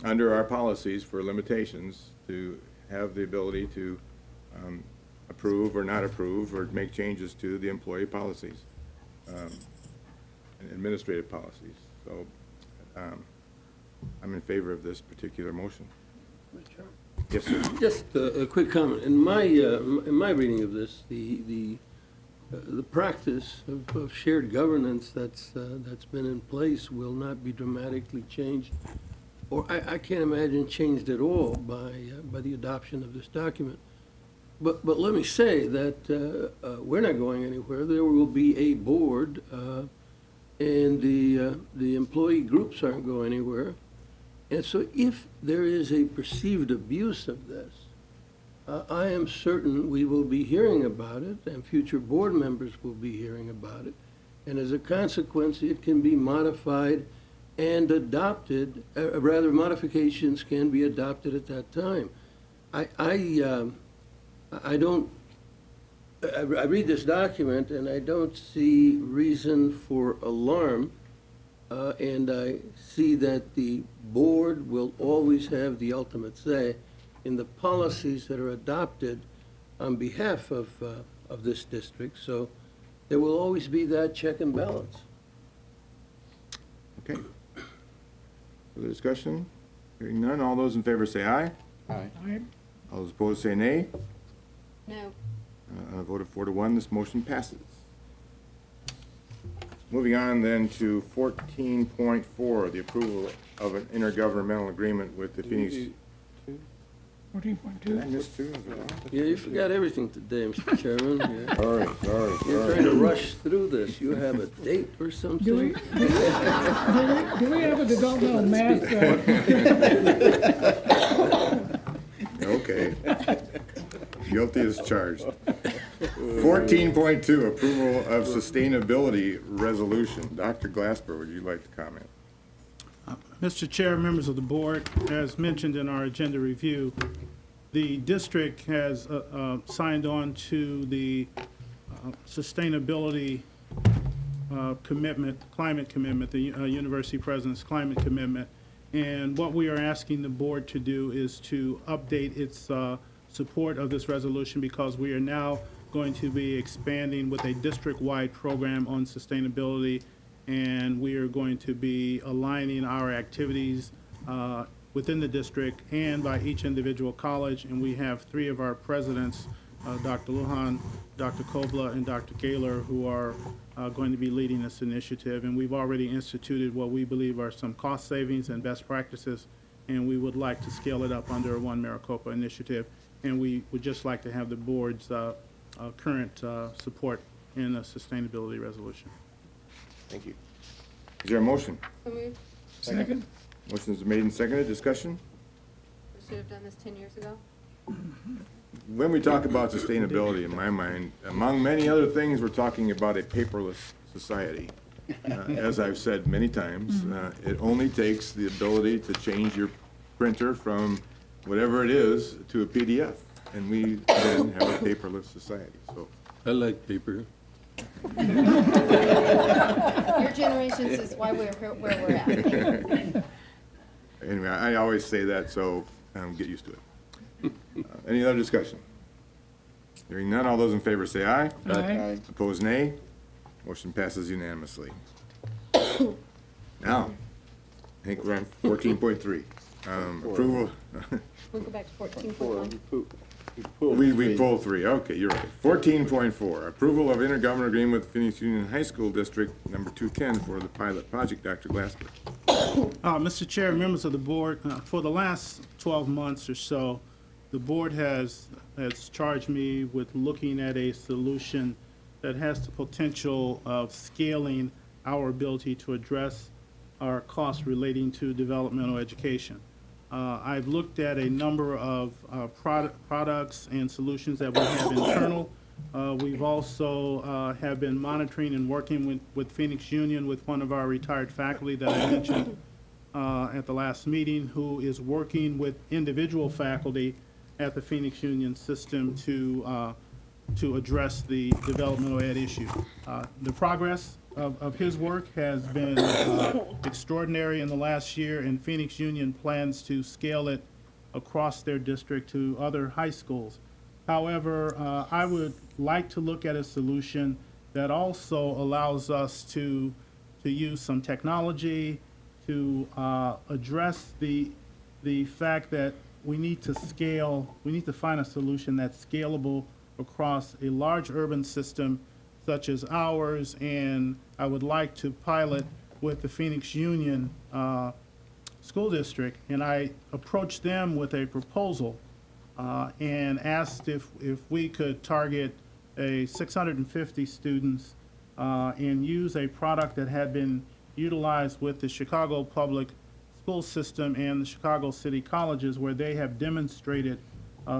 under our policies for limitations, to have the ability to approve or not approve or make changes to the employee policies, and administrative policies. So I'm in favor of this particular motion. Yes, sir. Just a quick comment. In my reading of this, the practice of shared governance that's been in place will not be dramatically changed, or I can't imagine changed at all by the adoption of this document. But let me say that we're not going anywhere. There will be a board, and the employee groups aren't going anywhere. And so if there is a perceived abuse of this, I am certain we will be hearing about it, and future board members will be hearing about it. And as a consequence, it can be modified and adopted, rather modifications can be adopted at that time. I read this document and I don't see reason for alarm. And I see that the board will always have the ultimate say in the policies that are adopted on behalf of this district. So there will always be that check and balance. Okay. Further discussion? Hearing none, all those in favor say aye. Aye. All those opposed say nay. No. A vote of 4 to 1, this motion passes. Moving on then to 14.4, the approval of an intergovernmental agreement with the Phoenix. 14.2. Did I miss two? Yeah, you forgot everything today, Mr. Chairman. Yeah. Sorry. You're trying to rush through this. You have a date or something? Do we have a developmental math? Okay. Guilty as charged. 14.2, approval of sustainability resolution. Dr. Glasper, would you like to comment? Mr. Chair, members of the board, as mentioned in our agenda review, the district has signed on to the sustainability commitment, climate commitment, the university president's climate commitment. And what we are asking the board to do is to update its support of this resolution, because we are now going to be expanding with a district-wide program on sustainability, and we are going to be aligning our activities within the district and by each individual college. And we have 3 of our presidents, Dr. Lujan, Dr. Kobla, and Dr. Gaylor, who are going to be leading this initiative. And we've already instituted what we believe are some cost savings and best practices, and we would like to scale it up under a One Maricopa initiative. And we would just like to have the board's current support in a sustainability resolution. Thank you. Is there a motion? So moved. Second. Motion is made and seconded. Discussion? We should have done this 10 years ago. When we talk about sustainability, in my mind, among many other things, we're talking about a paperless society. As I've said many times, it only takes the ability to change your printer from whatever it is to a PDF, and we then have a paperless society. So I like paper. Your generations is why we're where we're at. anyway, I always say that, so get used to it. Any other discussion? Hearing none, all those in favor say aye. Aye. Opposed, nay. Motion passes unanimously. Now, I think we're on 14.3. Approval. We'll go back to 14.1. We pulled 3. Okay, you're right. 14.4, approval of intergovernmental agreement with Phoenix Union High School District number 210 for the pilot project. Dr. Glasper. Mr. Chair, members of the board, for the last 12 months or so, the board has charged me with looking at a solution that has the potential of scaling our ability to address our costs relating to developmental education. I've looked at a number of products and solutions that we have internal. We've also have been monitoring and working with Phoenix Union, with one of our retired faculty that I mentioned at the last meeting, who is working with individual faculty at the Phoenix Union system to address the developmental ed issue. The progress of his work has been extraordinary in the last year, and Phoenix Union plans to scale it across their district to other high schools. However, I would like to look at a solution that also allows us to use some technology to address the fact that we need to scale, we need to find a solution that's scalable across a large urban system such as ours, and I would like to pilot with the Phoenix Union School District, and I approached them with a proposal and asked if we could target 650 students and use a product that had been utilized with the Chicago Public School System and the Chicago City Colleges, where they have demonstrated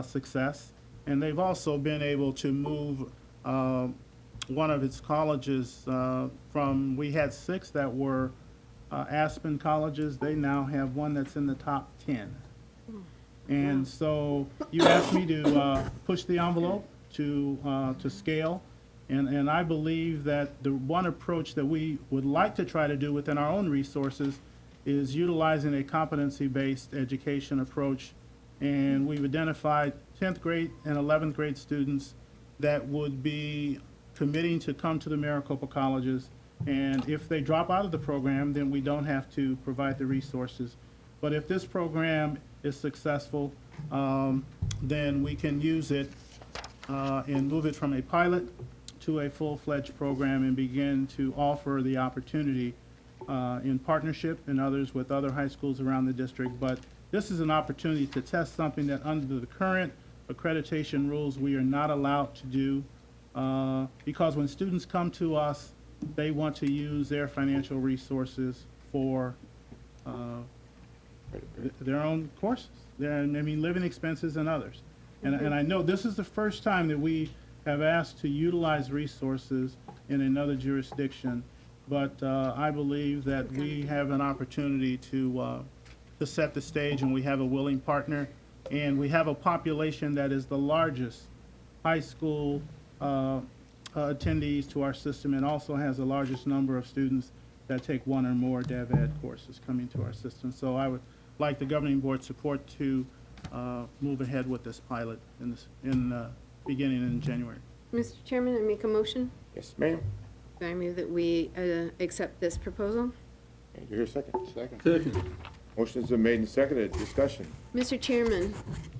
success. And they've also been able to move one of its colleges from, we had 6 that were Aspen colleges. They now have one that's in the top 10. And so you asked me to push the envelope to scale. And I believe that the one approach that we would like to try to do within our own resources is utilizing a competency-based education approach. And we've identified 10th grade and 11th grade students that would be committing to come to the Maricopa colleges. And if they drop out of the program, then we don't have to provide the resources. But if this program is successful, then we can use it and move it from a pilot to a full-fledged program and begin to offer the opportunity in partnership and others with other high schools around the district. But this is an opportunity to test something that under the current accreditation rules we are not allowed to do, because when students come to us, they want to use their financial resources for their own courses, living expenses and others. And I know this is the first time that we have asked to utilize resources in another jurisdiction, but I believe that we have an opportunity to set the stage, and we have a willing partner, and we have a population that is the largest high school attendees to our system, and also has the largest number of students that take one or more DevEd courses coming to our system. So I would like the governing board support to move ahead with this pilot beginning in January. Mr. Chairman, I make a motion. Yes, ma'am. I move that we accept this proposal. And you hear a second? Second. Motion's been made and seconded. Discussion. Mr. Chairman,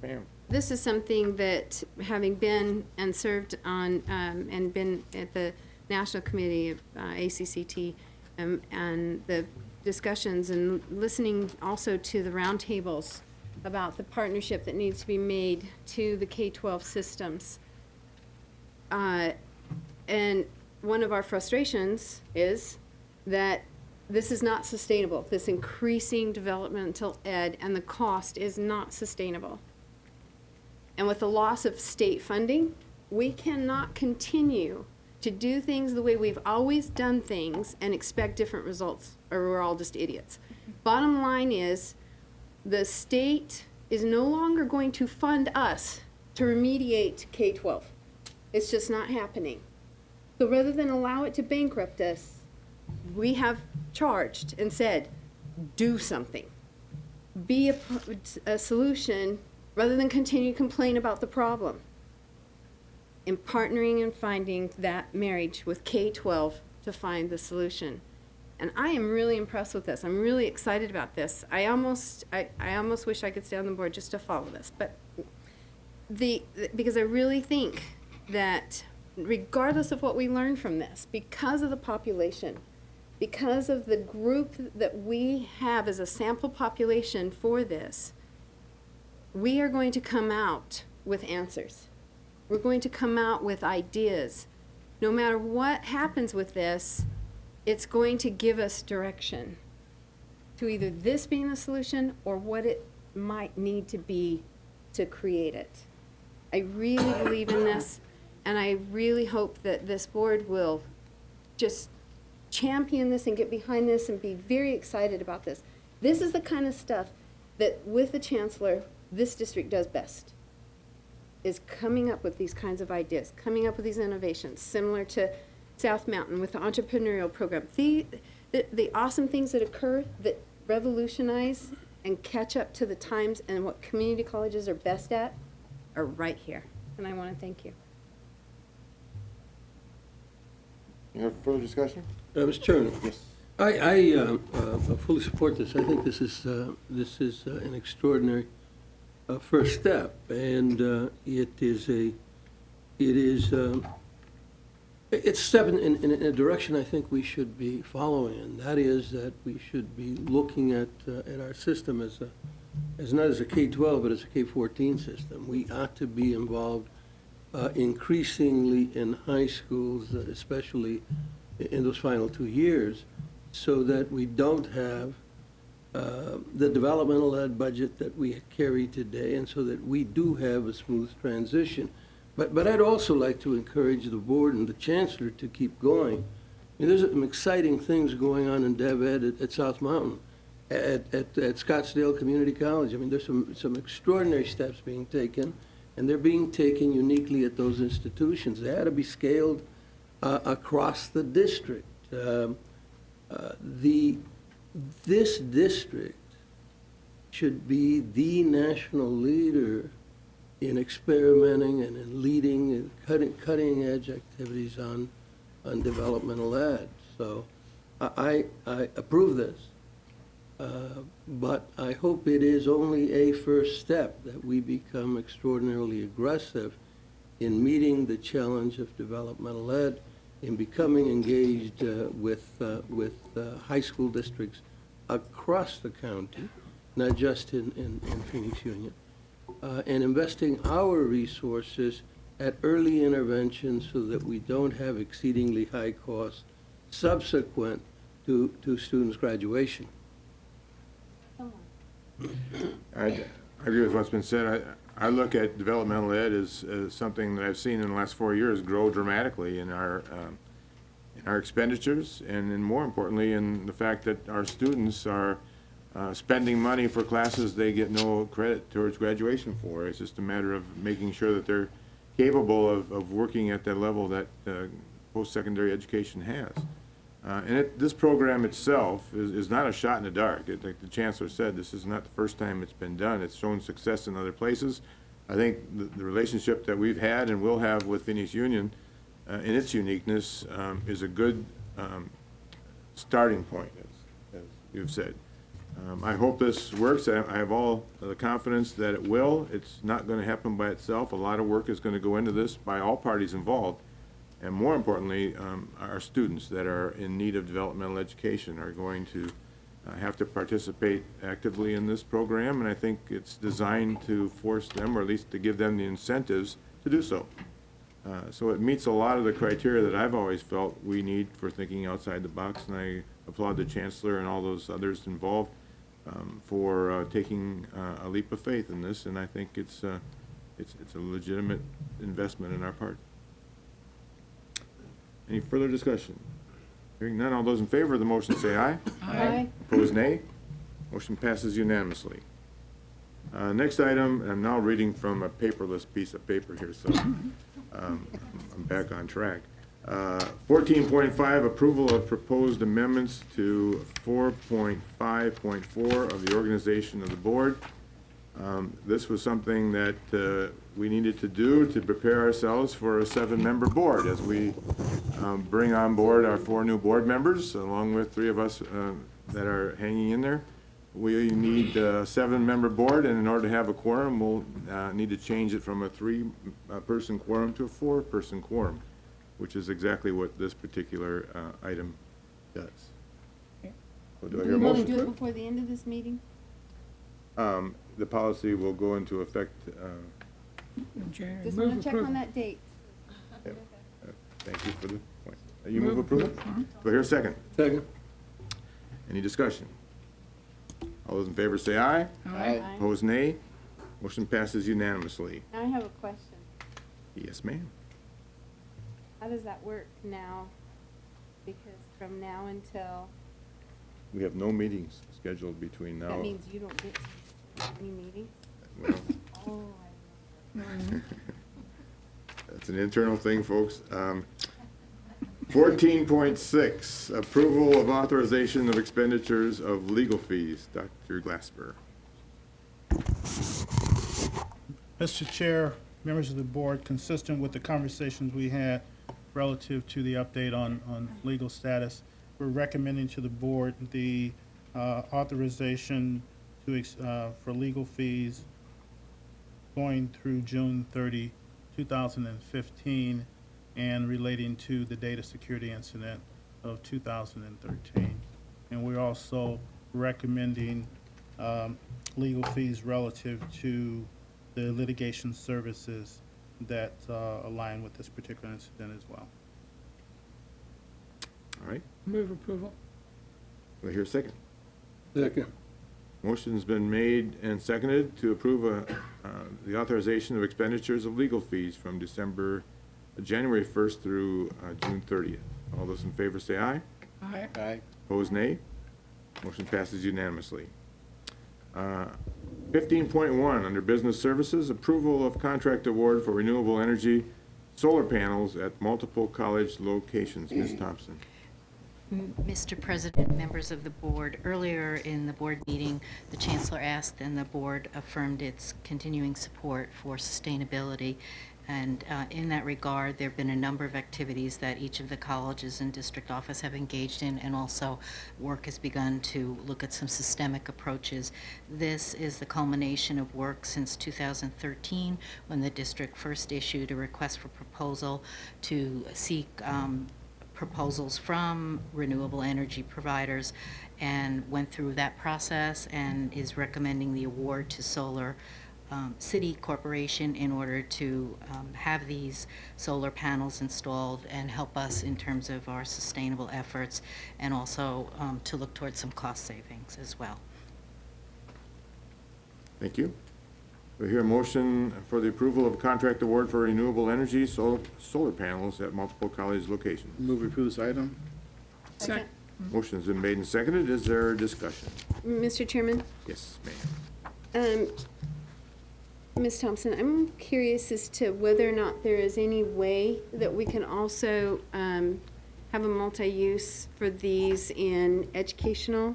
Ma'am. this is something that, having been and served on and been at the National Committee of ACCT and the discussions and listening also to the roundtables about the partnership that needs to be made to the K-12 systems. And one of our frustrations is that this is not sustainable. This increasing developmental ed and the cost is not sustainable. And with the loss of state funding, we cannot continue to do things the way we've always done things and expect different results, or we're all just idiots. Bottom line is, the state is no longer going to fund us to remediate K-12. It's just not happening. So rather than allow it to bankrupt us, we have charged and said, do something. Be a solution rather than continue to complain about the problem. In partnering and finding that marriage with K-12 to find the solution. And I am really impressed with this. I'm really excited about this. I almost wish I could stay on the board just to follow this. But because I really think that regardless of what we learn from this, because of the population, because of the group that we have as a sample population for this, we are going to come out with answers. We're going to come out with ideas. No matter what happens with this, it's going to give us direction to either this being the solution or what it might need to be to create it. I really believe in this, and I really hope that this board will just champion this and get behind this and be very excited about this. This is the kind of stuff that, with the chancellor, this district does best, is coming up with these kinds of ideas, coming up with these innovations, similar to South Mountain with the entrepreneurial program. The awesome things that occur that revolutionize and catch up to the times and what community colleges are best at are right here. and I want to thank you. You have further discussion? Mr. Chairman? Yes. I fully support this. I think this is an extraordinary first step, and it's a step in a direction I think we should be following, and that is that we should be looking at our system as not as a K-12, but as a K-14 system. We ought to be involved increasingly in high schools, especially in those final 2 years, so that we don't have the developmental ed budget that we carry today, and so that we do have a smooth transition. But I'd also like to encourage the board and the chancellor to keep going. I mean, there's some exciting things going on in Dev Ed at South Mountain, at Scottsdale Community College. I mean, there's some extraordinary steps being taken, and they're being taken uniquely at those institutions. They ought to be scaled across the district. This district should be the national leader in experimenting and in leading and cutting edge activities on developmental ed. So I approve this, but I hope it is only a first step, that we become extraordinarily aggressive in meeting the challenge of developmental ed, in becoming engaged with high school districts across the county, not just in Phoenix Union, and investing our resources at early intervention so that we don't have exceedingly high costs subsequent to students' graduation. I agree with what's been said. I look at developmental ed as something that I've seen in the last 4 years grow dramatically in our expenditures, and then more importantly in the fact that our students are spending money for classes they get no credit towards graduation for. It's just a matter of making sure that they're capable of working at that level that post-secondary education has. And this program itself is not a shot in the dark. Like the chancellor said, this is not the first time it's been done. It's shown success in other places. I think the relationship that we've had and will have with Phoenix Union in its uniqueness is a good starting point, as you've said. I hope this works. I have all the confidence that it will. It's not going to happen by itself. A lot of work is going to go into this by all parties involved. And more importantly, our students that are in need of developmental education are going to have to participate actively in this program, and I think it's designed to force them, or at least to give them the incentives to do so. So it meets a lot of the criteria that I've always felt we need for thinking outside the box, and I applaud the chancellor and all those others involved for taking a leap of faith in this, and I think it's a legitimate investment in our part. Any further discussion? Hearing none, all those in favor of the motion say aye. Aye. Opposed, nay. Motion passes unanimously. Next item, I'm now reading from a paperless piece of paper here, so I'm back on track. 14.5, approval of proposed amendments to 4.5.4 of the organization of the board. This was something that we needed to do to prepare ourselves for a 7-member board as we bring on board our 4 new board members, along with 3 of us that are hanging in there. We need a 7-member board, and in order to have a quorum, we'll need to change it from a 3-person quorum to a 4-person quorum, which is exactly what this particular item does. So do I hear a Do we want to motion? do it before the end of this meeting? The policy will go into effect, January. Just Move want to check approval. on that date. thank you for the point. You move approval? Do I hear a second? Second. Any discussion? All those in favor say aye. Aye. Opposed, nay. Motion passes unanimously. Now I have a question. Yes, ma'am. How does that work now? Because from now until, We have no meetings scheduled between now. that means you don't get any meetings? Well, Oh, that's an internal thing, folks. 14.6, approval of authorization of expenditures of legal fees. Dr. Glasper. Mr. Chair, members of the board, consistent with the conversations we had relative to the update on legal status, we're recommending to the board the authorization for legal fees going through June 30, 2015, and relating to the data security incident of 2013. And we're also recommending legal fees relative to the litigation services that align with this particular incident as well. All right, Move approval. do I hear a second? Second. Motion's been made and seconded to approve the authorization of expenditures of legal fees from January 1st through June 30th. All those in favor say aye. Aye. Aye. Opposed, nay. Motion passes unanimously. 15.1, under Business Services, approval of contract award for renewable energy solar panels at multiple college locations. Ms. Thompson. Mr. President, members of the board, earlier in the board meeting, the Chancellor asked and the board affirmed its continuing support for sustainability. And in that regard, there have been a number of activities that each of the colleges and district office have engaged in, and also work has begun to look at some systemic approaches. This is the culmination of work since 2013, when the district first issued a request for proposal to seek proposals from renewable energy providers, and went through that process and is recommending the award to Solar City Corporation in order to have these solar panels installed and help us in terms of our sustainable efforts, and also to look towards some cost savings as well. Thank you. We hear a motion for the approval of contract award for renewable energy solar panels at multiple college locations. Move to approve this item. Second. Motion's been made and seconded. Is there discussion? Mr. Chairman, Yes, ma'am. Ms. Thompson, I'm curious as to whether or not there is any way that we can also have a multi-use for these in educational.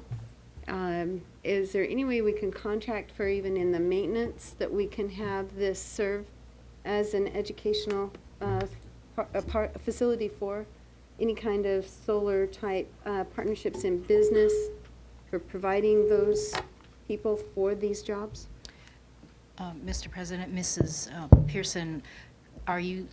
Is there any way we can contract for, even in the maintenance, that we can have this serve as an educational facility for any kind of solar type partnerships in business for providing those people for these jobs? Mr. President, Mrs. Pearson, are you,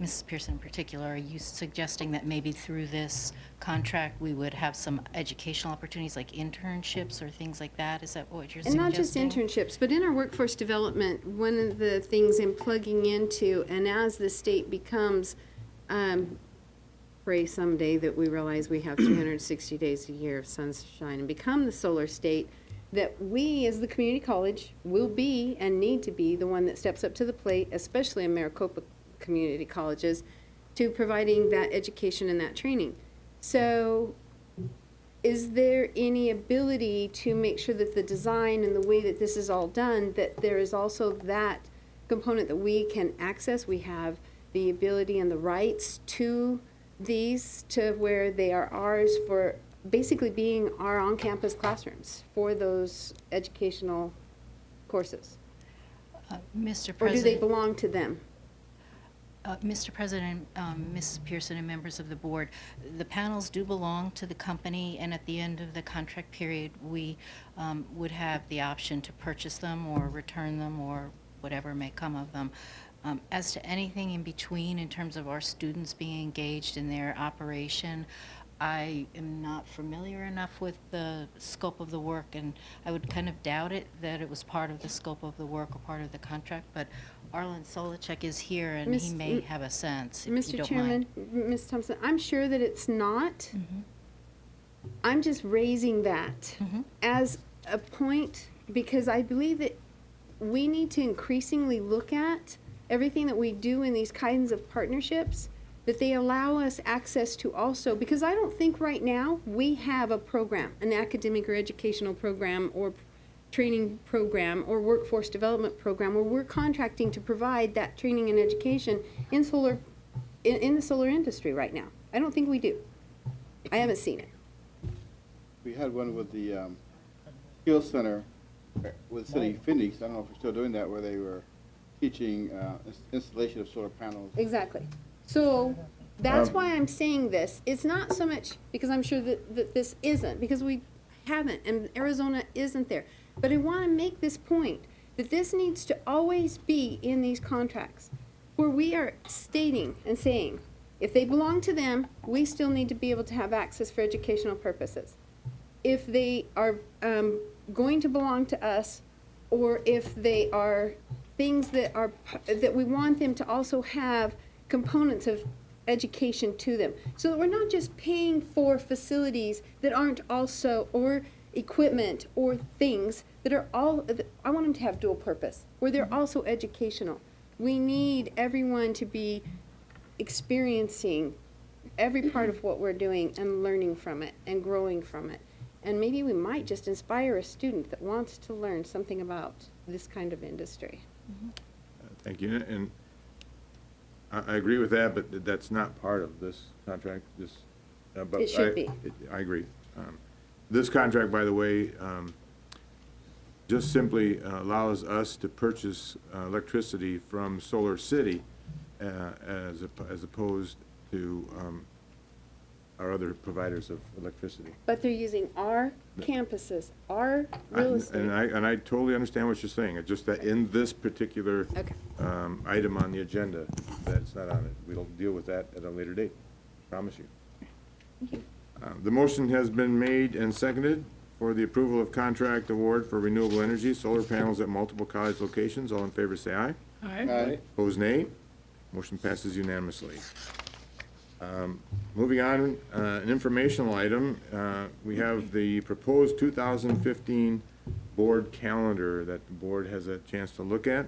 Mrs. Pearson in particular, are you suggesting that maybe through this contract we would have some educational opportunities like internships or things like that? Is that what you're And suggesting? not just internships, but in our workforce development, one of the things in plugging into, and as the state becomes, pray someday that we realize we have 360 days a year of sunshine and become the solar state, that we as the community college will be and need to be the one that steps up to the plate, especially in Maricopa community colleges, to providing that education and that training. So is there any ability to make sure that the design and the way that this is all done, that there is also that component that we can access? We have the ability and the rights to these, to where they are ours for basically being our on-campus classrooms for those educational courses? Mr. President. Or do they belong to them? Mr. President, Mrs. Pearson, and members of the board, the panels do belong to the company, and at the end of the contract period, we would have the option to purchase them or return them or whatever may come of them. As to anything in between in terms of our students being engaged in their operation, I am not familiar enough with the scope of the work, and I would kind of doubt it that it was part of the scope of the work or part of the contract, but Arlen Solacek is here, and he may have a sense, if you Mr. don't Chairman, mind. Ms. Thompson, I'm sure that it's not. I'm just raising that as a point, because I believe that we need to increasingly look at everything that we do in these kinds of partnerships, that they allow us access to also, because I don't think right now we have a program, an academic or educational program or training program or workforce development program where we're contracting to provide that training and education in solar, in the solar industry right now. I don't think we do. I haven't seen it. We had one with the Skills Center with City Phoenix. I don't know if we're still doing that, where they were teaching installation of solar panels. Exactly. So that's why I'm saying this. It's not so much because I'm sure that this isn't, because we haven't, and Arizona isn't there. But I want to make this point, that this needs to always be in these contracts, where we are stating and saying, if they belong to them, we still need to be able to have access for educational purposes. If they are going to belong to us, or if they are things that are, that we want them to also have components of education to them. So that we're not just paying for facilities that aren't also, or equipment or things that are all, I want them to have dual purpose, where they're also educational. We need everyone to be experiencing every part of what we're doing and learning from it and growing from it. And maybe we might just inspire a student that wants to learn something about this kind of industry. Thank you. And I agree with that, but that's not part of this contract. But It should be. I agree. This contract, by the way, just simply allows us to purchase electricity from Solar City as opposed to our other providers of electricity. But they're using our campuses, our real estate. And I totally understand what you're saying. It's just that in this particular item on the agenda, that's not on it. We'll deal with that at a later date. Promise you. Thank you. The motion has been made and seconded for the approval of contract award for renewable energy solar panels at multiple college locations. All in favor, say aye. Aye. Opposed, nay. Motion passes unanimously. Moving on, an informational item. We have the proposed 2015 board calendar that the board has a chance to look at.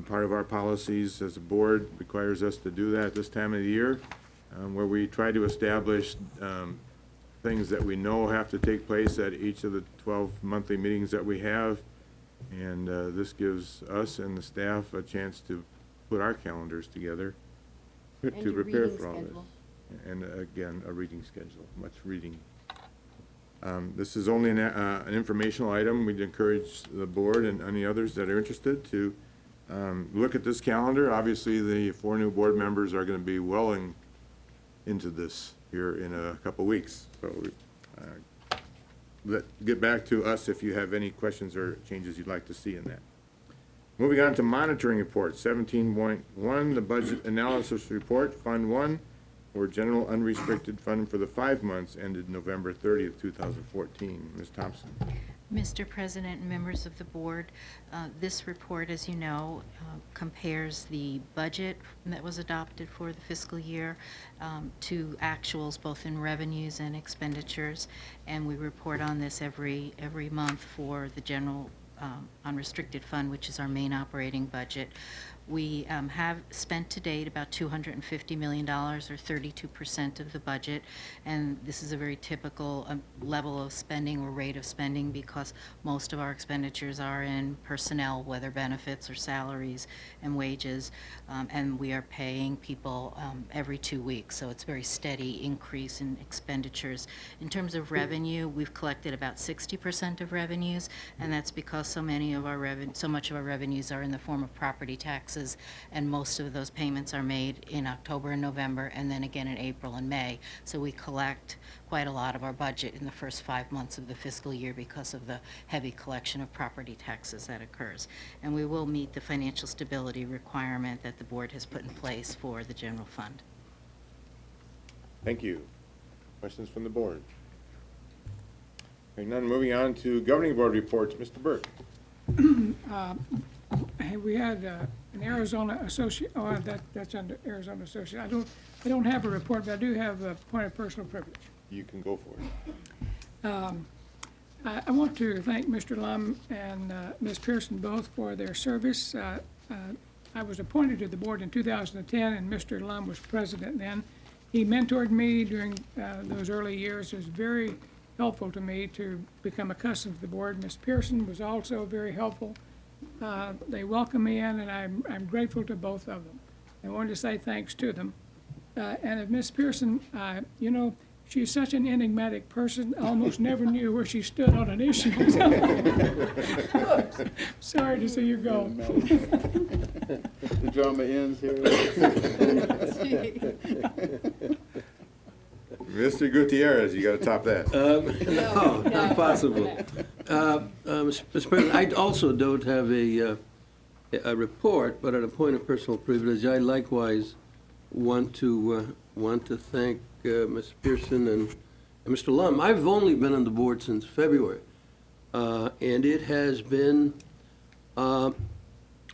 Part of our policies as a board requires us to do that this time of the year, where we try to establish things that we know have to take place at each of the 12 monthly meetings that we have. And this gives us and the staff a chance to put our calendars together to prepare for all this. And again, a reading schedule, much reading. This is only an informational item. We'd encourage the board and any others that are interested to look at this calendar. Obviously, the 4 new board members are going to be well into this here in a couple weeks. So get back to us if you have any questions or changes you'd like to see in that. Moving on to monitoring report, 17.1, the budget analysis report, Fund 1, or general unrestricted fund for the 5 months ended November 30th, 2014. Ms. Thompson. Mr. President and members of the board, this report, as you know, compares the budget that was adopted for the fiscal year to actuals both in revenues and expenditures, and we report on this every month for the general unrestricted fund, which is our main operating budget. We have spent to date about $250 million, or 32% of the budget, and this is a very typical level of spending or rate of spending because most of our expenditures are in personnel, whether benefits or salaries and wages, and we are paying people every 2 weeks, so it's a very steady increase in expenditures. In terms of revenue, we've collected about 60% of revenues, and that's because so much of our revenues are in the form of property taxes, and most of those payments are made in October and November, and then again in April and May. So we collect quite a lot of our budget in the first 5 months of the fiscal year because of the heavy collection of property taxes that occurs. And we will meet the financial stability requirement that the board has put in place for the general fund. Thank you. Questions from the board? Hearing none, moving on to governing board reports. Mr. Burke. We had an Arizona associate, that's under Arizona associate. I don't have a report, but I do have a point of personal privilege. You can go for it. I want to thank Mr. Lum and Ms. Pearson both for their service. I was appointed to the board in 2010, and Mr. Lum was president then. He mentored me during those early years. It was very helpful to me to become accustomed to the board. Ms. Pearson was also very helpful. They welcomed me in, and I'm grateful to both of them. I wanted to say thanks to them. And of Ms. Pearson, you know, she's such an enigmatic person, I almost never knew where she stood on an issue. Sorry to see you go. The drama ends here. Mr. Gutierrez, you gotta top that. No, not possible. Mr. President, I also don't have a report, but on a point of personal privilege, I likewise want to thank Ms. Pearson and Mr. Lum. I've only been on the board since February, and it has been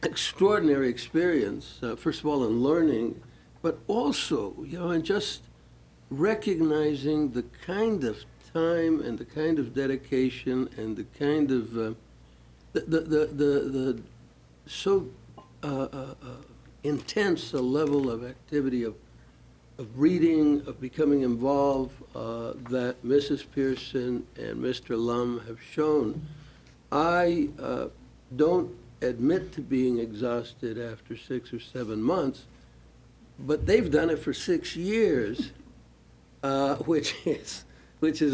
extraordinary experience, first of all in learning, but also, in just recognizing the kind of time and the kind of dedication and the kind of the so intense a level of activity of reading, of becoming involved that Mrs. Pearson and Mr. Lum have shown. I don't admit to being exhausted after 6 or 7 months, but they've done it for 6 years, which is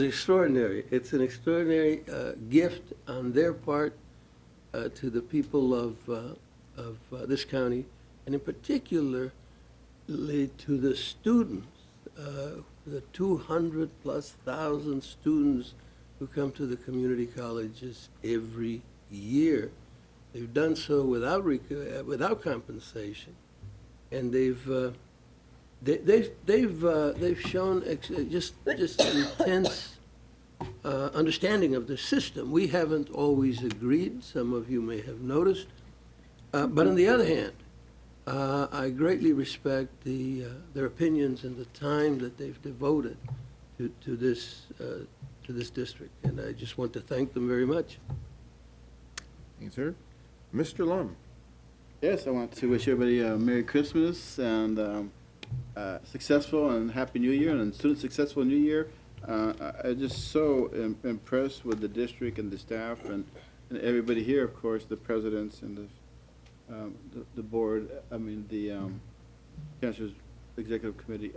extraordinary. It's an extraordinary gift on their part to the people of this county, and in particular to the students, the 200,000+ students who come to the community colleges every year. They've done so without compensation, and they've shown just intense understanding of the system. We haven't always agreed. Some of you may have noticed, but on the other hand, I greatly respect their opinions and the time that they've devoted to this district, and I just want to thank them very much. Thank you, sir. Mr. Lum. Yes, I want to wish everybody a Merry Christmas and successful and Happy New Year, and student successful New Year. I'm just so impressed with the district and the staff and everybody here, of course, the presidents and the board, the Chancellor's Executive Committee,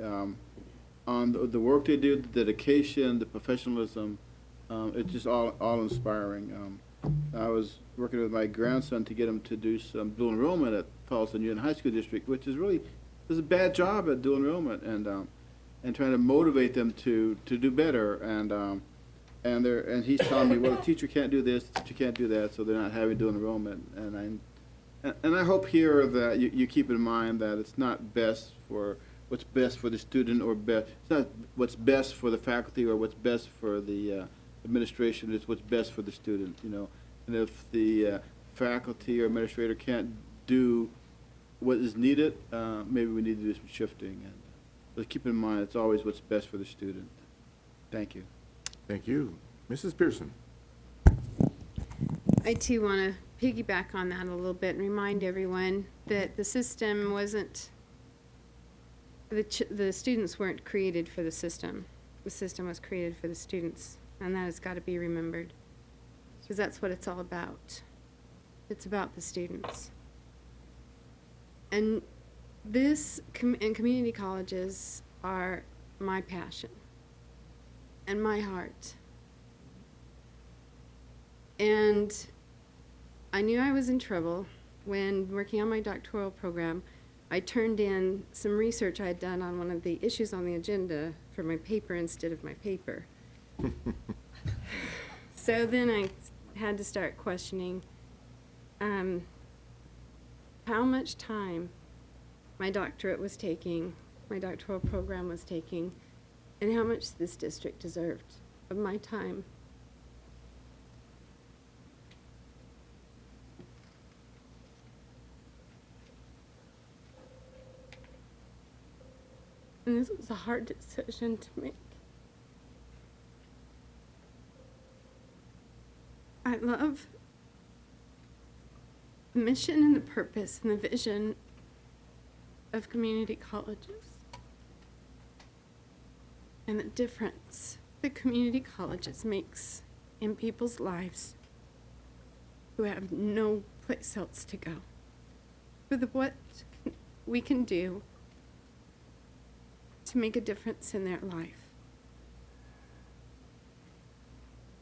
on the work they do, the dedication, the professionalism. It's just all inspiring. I was working with my grandson to get him to do some dual enrollment at Paulson Union High School District, which is a bad job at dual enrollment, and trying to motivate them to do better. And he's telling me, well, the teacher can't do this, the teacher can't do that, so they're not having dual enrollment. And I hope here that you keep in mind that it's not best for what's best for the student, or it's not what's best for the faculty or what's best for the administration. It's what's best for the student, And if the faculty or administrator can't do what is needed, maybe we need to do some shifting. But keep in mind, it's always what's best for the student. Thank you. Thank you. Mrs. Pearson. I too want to piggyback on that a little bit and remind everyone that the system wasn't, the students weren't created for the system. The system was created for the students, and that has got to be remembered, because that's what it's all about. It's about the students. And and community colleges are my passion and my heart. And I knew I was in trouble when working on my doctoral program. I turned in some research I had done on one of the issues on the agenda for my paper instead of my paper. So then I had to start questioning how much time my doctorate was taking, my doctoral program was taking, and how much this district deserved of my time. And this was a hard decision to make. I love the mission and the purpose and the vision of community colleges and the difference that community colleges makes in people's lives who have no place else to go. For what we can do to make a difference in their life.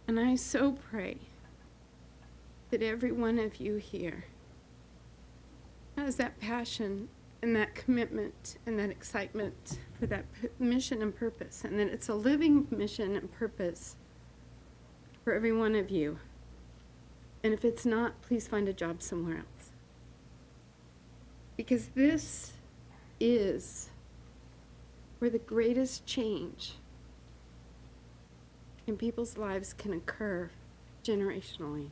And I so pray that every one of you here has that passion and that commitment and that excitement for that mission and purpose, and that it's a living mission and purpose for every one of you. And if it's not, please find a job somewhere else. Because this is where the greatest change in people's lives can occur generationally.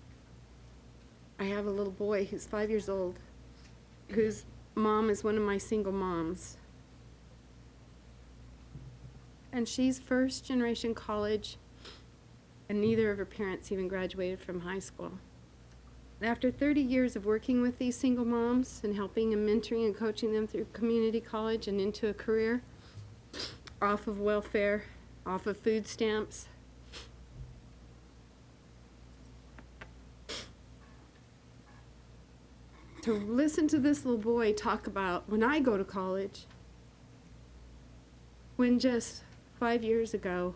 I have a little boy who's 5 years old, whose mom is one of my single moms. And she's first generation college, and neither of her parents even graduated from high school. And after 30 years of working with these single moms and helping and mentoring and coaching them through community college and into a career, off of welfare, off of food stamps, to listen to this little boy talk about when I go to college, when just 5 years ago,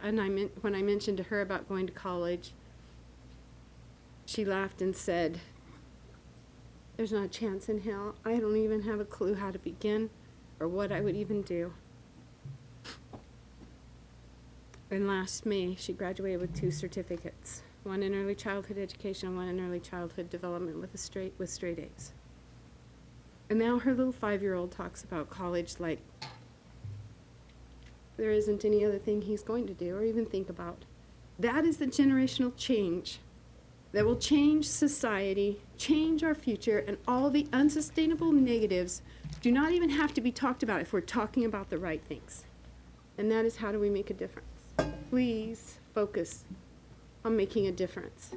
and when I mentioned to her about going to college, she laughed and said, "There's not a chance in hell. I don't even have a clue how to begin or what I would even do." And last May, she graduated with 2 certificates, one in early childhood education and one in early childhood development with straight A's. And now her little 5-year-old talks about college like there isn't any other thing he's going to do or even think about. That is the generational change that will change society, change our future, and all the unsustainable negatives do not even have to be talked about if we're talking about the right things. And that is, how do we make a difference? Please focus on making a difference.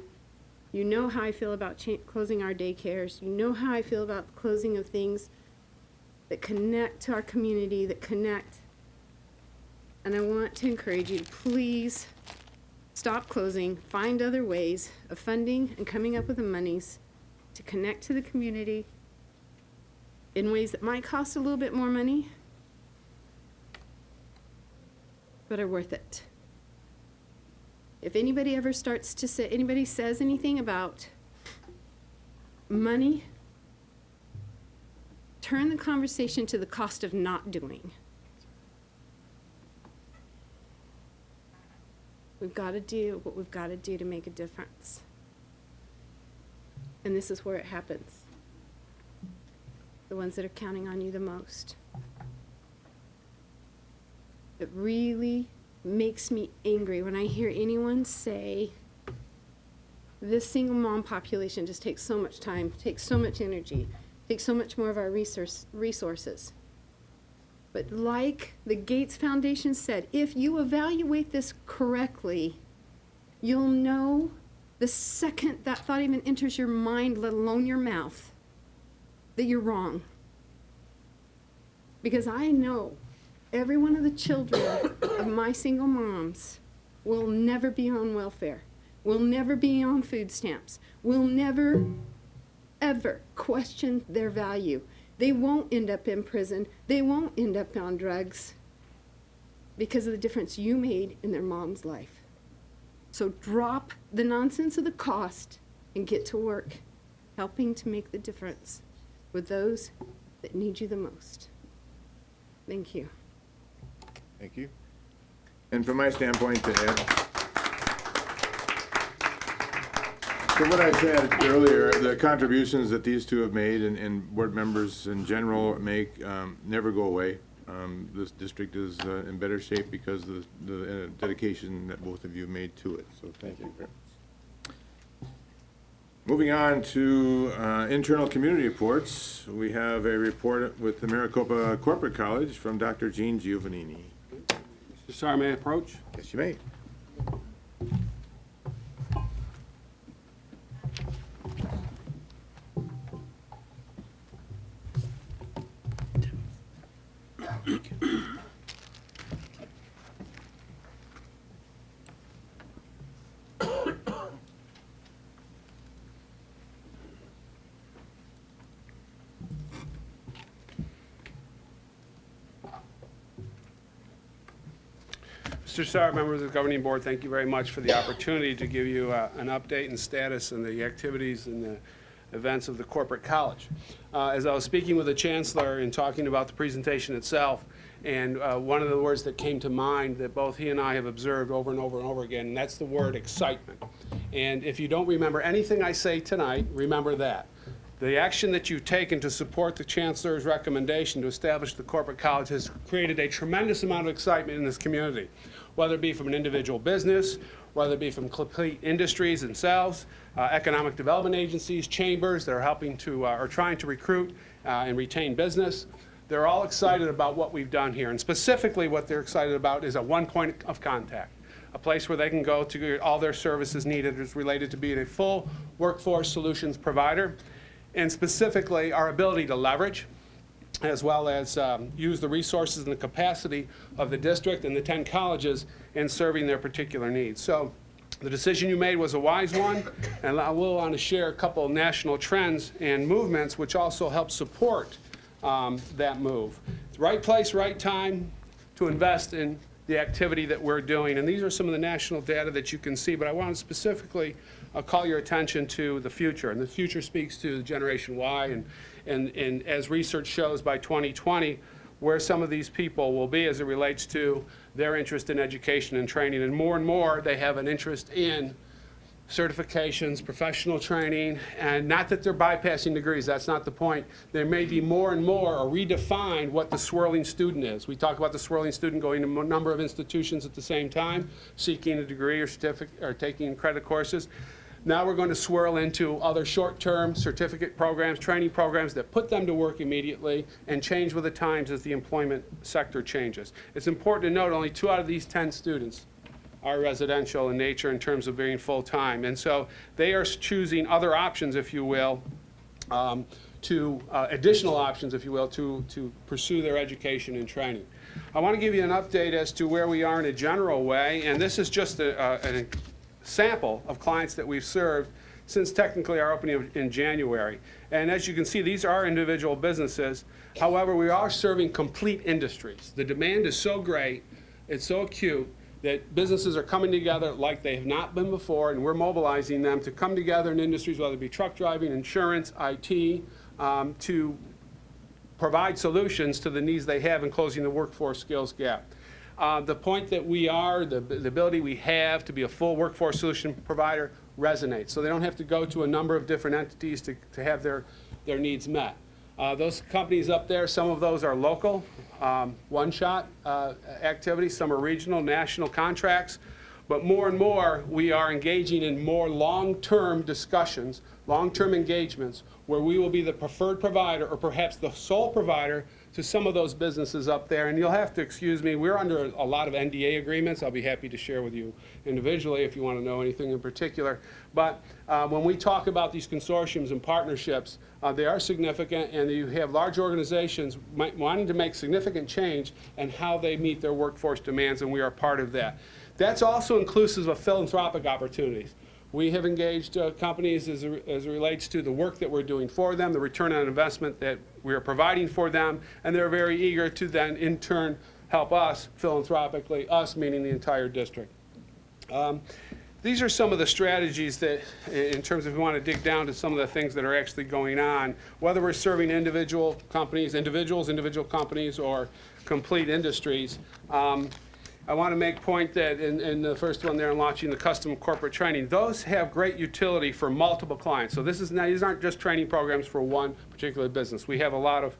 You know how I feel about closing our daycares. You know how I feel about the closing of things that connect to our community, that connect. And I want to encourage you to please stop closing, find other ways of funding and coming up with the monies to connect to the community in ways that might cost a little bit more money, but are worth it. If anybody ever starts to say, anybody says anything about money, turn the conversation to the cost of not doing. We've got to do what we've got to do to make a difference. And this is where it happens. The ones that are counting on you the most. It really makes me angry when I hear anyone say, this single mom population just takes so much time, takes so much energy, takes so much more of our resources. But like the Gates Foundation said, if you evaluate this correctly, you'll know the second that thought even enters your mind, let alone your mouth, that you're wrong. Because I know every one of the children of my single moms will never be on welfare, will never be on food stamps, will never, ever question their value. They won't end up in prison. They won't end up on drugs because of the difference you made in their mom's life. So drop the nonsense of the cost and get to work, helping to make the difference with those that need you the most. Thank you. Thank you. And from my standpoint, to add, so what I said earlier, the contributions that these two have made and board members in general make never go away. This district is in better shape because of the dedication that both of you made to it. So thank you very much. Moving on to internal community reports, we have a report with the Maricopa Corporate College from Dr. Gene Giovannini. Mr. Sarr, may I approach? Yes, you may. Mr. Mr. Saar, members of the governing board, thank you very much for the opportunity to give you an update and status and the activities and the events of the corporate college. As I was speaking with the chancellor and talking about the presentation itself, and one of the words that came to mind that both he and I have observed over and over and over again, and that's the word excitement. And if you don't remember anything I say tonight, remember that. The action that you've taken to support the chancellor's recommendation to establish the corporate college has created a tremendous amount of excitement in this community, whether it be from an individual business, whether it be from complete industries themselves, economic development agencies, chambers that are helping to, are trying to recruit and retain business. They're all excited about what we've done here, and specifically what they're excited about is a one point of contact, a place where they can go to get all their services needed as related to being a full workforce solutions provider, and specifically our ability to leverage as well as use the resources and the capacity of the district and the 10 colleges in serving their particular needs. So the decision you made was a wise one, and I will want to share a couple of national trends and movements which also help support that move. It's right place, right time to invest in the activity that we're doing. And these are some of the national data that you can see, but I want to specifically call your attention to the future. And the future speaks to Generation Y, and as research shows by 2020, where some of these people will be as it relates to their interest in education and training. And more, they have an interest in certifications, professional training, and not that they're bypassing degrees, that's not the point. There may be more and more or redefine what the swirling student is. We talk about the swirling student going to a number of institutions at the same time, seeking a degree or certificate or taking credit courses. Now we're going to swirl into other short-term certificate programs, training programs that put them to work immediately and change with the times as the employment sector changes. It's important to note only 2 out of these 10 students are residential in nature in terms of being full-time. And so they are choosing other options, if you will, additional options, if you will, to pursue their education and training. I want to give you an update as to where we are in a general way, and this is just a sample of clients that we've served since technically our opening in January. And as you can see, these are individual businesses. However, we are serving complete industries. The demand is so great, it's so acute, that businesses are coming together like they have not been before, and we're mobilizing them to come together in industries, whether it be truck driving, insurance, IT, to provide solutions to the needs they have in closing the workforce skills gap. The point that we are, the ability we have to be a full workforce solution provider resonates. So they don't have to go to a number of different entities to have their needs met. Those companies up there, some of those are local, one-shot activities, some are regional, national contracts, but more and more we are engaging in more long-term discussions, long-term engagements, where we will be the preferred provider or perhaps the sole provider to some of those businesses up there. And you'll have to excuse me, we're under a lot of NDA agreements. I'll be happy to share with you individually if you want to know anything in particular. But when we talk about these consortiums and partnerships, they are significant, and you have large organizations wanting to make significant change in how they meet their workforce demands, and we are part of that. That's also inclusive of philanthropic opportunities. We have engaged companies as it relates to the work that we're doing for them, the return on investment that we are providing for them, and they're very eager to then in turn help us philanthropically, us meaning the entire district. These are some of the strategies that, in terms of if we want to dig down to some of the things that are actually going on, whether we're serving individual companies, individual companies, or complete industries. I want to make point that in the first one there, launching the custom corporate training, those have great utility for multiple clients. So these aren't just training programs for one particular business. We have a lot of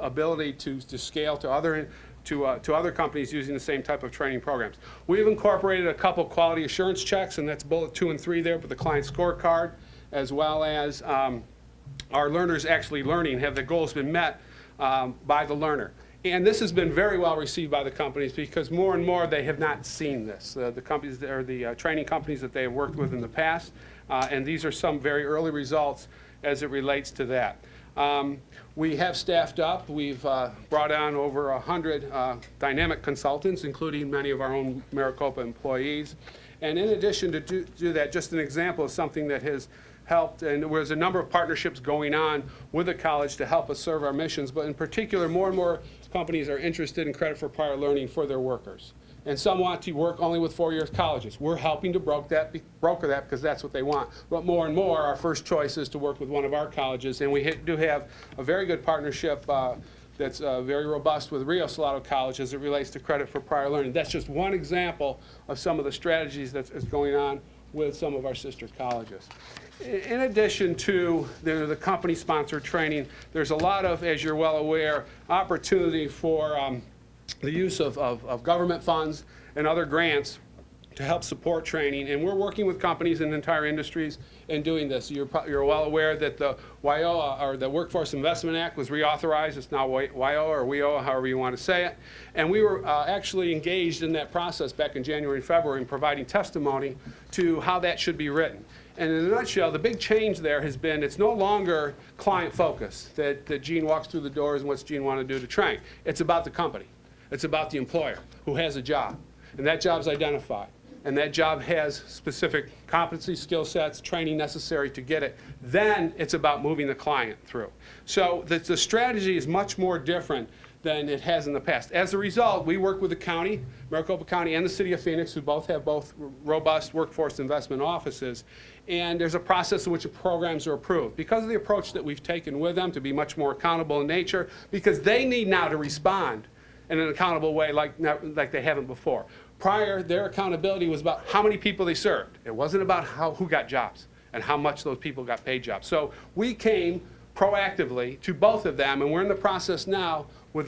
ability to scale to other companies using the same type of training programs. We've incorporated a couple quality assurance checks, and that's bullet 2 and 3 there, but the client scorecard, as well as our learners actually learning, have the goals been met by the learner. And this has been very well received by the companies because more and more they have not seen this. The companies, or the training companies that they have worked with in the past, and these are some very early results as it relates to that. We have staffed up. We've brought on over 100 dynamic consultants, including many of our own Maricopa employees. And in addition to do that, just an example of something that has helped, and there's a number of partnerships going on with the college to help us serve our missions, but in particular, more and more companies are interested in credit for prior learning for their workers. and some want to work only with four-year colleges. We're helping to broker that because that's what they want. But more and more, our first choice is to work with one of our colleges, and we do have a very good partnership that's very robust with Rio Salado College as it relates to credit for prior learning. That's just one example of some of the strategies that's going on with some of our sister colleges. In addition to the company-sponsored training, there's a lot of, as you're well aware, opportunity for the use of government funds and other grants to help support training. And we're working with companies and entire industries in doing this. You're well aware that the WIOA, or the Workforce Investment Act, was reauthorized. It's now WIOA or WIOA, however you want to say it. And we were actually engaged in that process back in January and February in providing testimony to how that should be written. And in a nutshell, the big change there has been it's no longer client focused, that Gene walks through the doors and what's Gene want to do to train. It's about the company. It's about the employer who has a job. And that job's identified. And that job has specific competency, skill sets, training necessary to get it. Then it's about moving the client through. So the strategy is much more different than it has in the past. As a result, we work with the county, Maricopa County, and the City of Phoenix, who both have robust workforce investment offices. And there's a process in which the programs are approved. Because of the approach that we've taken with them to be much more accountable in nature, because they need now to respond in an accountable way like they haven't before. Prior, their accountability was about how many people they served. It wasn't about who got jobs and how much those people got paid jobs. So we came proactively to both of them, and we're in the process now with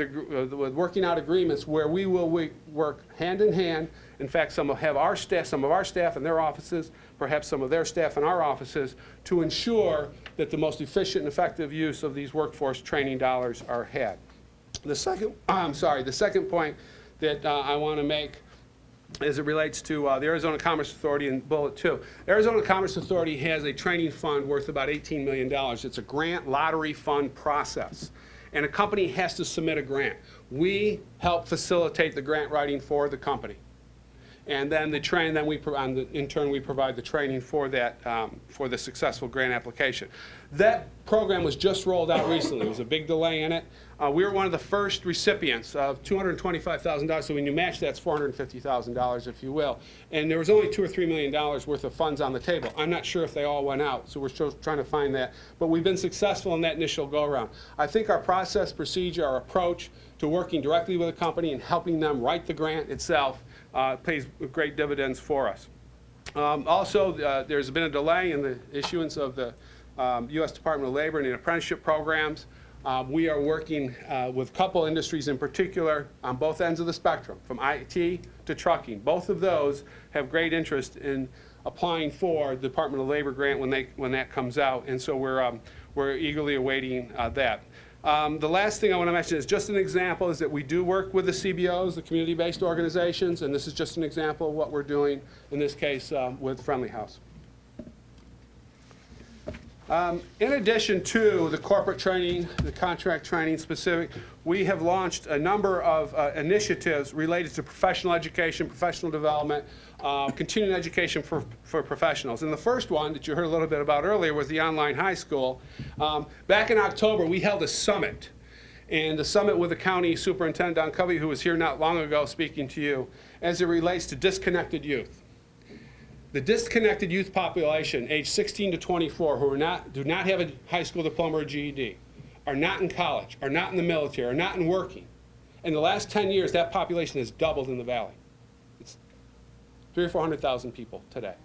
working out agreements where we will work hand in hand. In fact, some of our staff in their offices, perhaps some of their staff in our offices, to ensure that the most efficient and effective use of these workforce training dollars are had. The second point that I want to make as it relates to the Arizona Commerce Authority in Bullet 2. Arizona Commerce Authority has a training fund worth about $18 million. It's a grant lottery fund process. And a company has to submit a grant. We help facilitate the grant writing for the company. And then in turn we provide the training for that, for the successful grant application. That program was just rolled out recently. There was a big delay in it. We were one of the first recipients of $225,000, so when you match that's $450,000, if you will. And there was only $2 or $3 million worth of funds on the table. I'm not sure if they all went out, so we're still trying to find that. But we've been successful in that initial go-around. I think our process, procedure, our approach to working directly with a company and helping them write the grant itself pays great dividends for us. Also, there's been a delay in the issuance of the U.S. Department of Labor and the apprenticeship programs. We are working with a couple industries in particular on both ends of the spectrum, from IT to trucking. Both of those have great interest in applying for the Department of Labor grant when that comes out, and so we're eagerly awaiting that. The last thing I want to mention is just an example is that we do work with the CBOs, the community-based organizations, and this is just an example of what we're doing, in this case, with Friendly House. In addition to the corporate training, the contract training specific, we have launched a number of initiatives related to professional education, professional development, continuing education for professionals. And the first one that you heard a little bit about earlier was the online high school. Back in October, we held a summit. And the summit with the county superintendent, Don Covey, who was here not long ago speaking to you, as it relates to disconnected youth. The disconnected youth population, age 16 to 24, who do not have a high school diploma or GED, are not in college, are not in the military, are not in working. In the last 10 years, that population has doubled in the valley. It's 300,000 or 400,000 people today.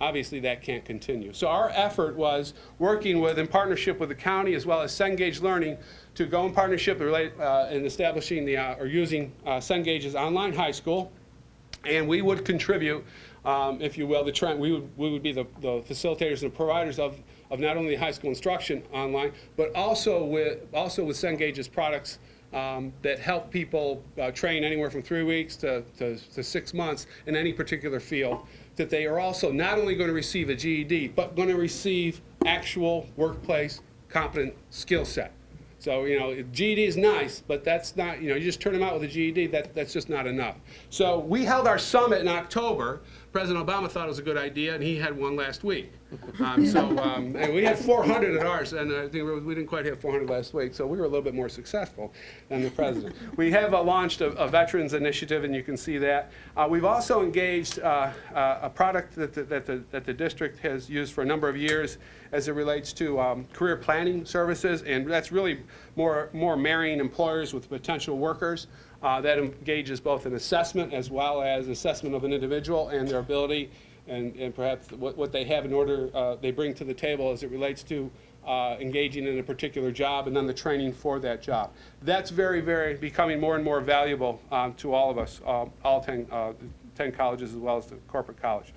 Obviously, that can't continue. So our effort was working in partnership with the county as well as Cengage Learning to go in partnership in establishing or using Cengage's online high school, and we would contribute, if you will, we would be the facilitators and providers of not only high school instruction online, but also with Cengage's products that help people train anywhere from 3 weeks to 6 months in any particular field, that they are also not only going to receive a GED, but going to receive actual workplace competent skill set. So, GED is nice, but that's not, you just turn them out with a GED, that's just not enough. So we held our summit in October, President Obama thought it was a good idea, and he had one last week. And we had 400 at ours, and I think we didn't quite have 400 last week, so we were a little bit more successful than the president. We have launched a veterans initiative, and you can see that. We've also engaged a product that the district has used for a number of years as it relates to career planning services, and that's really more marrying employers with potential workers. That engages both an assessment as well as assessment of an individual and their ability and perhaps what they have in order they bring to the table as it relates to engaging in a particular job and then the training for that job. That's very, very becoming more and more valuable to all of us, all 10 colleges as well as the corporate college.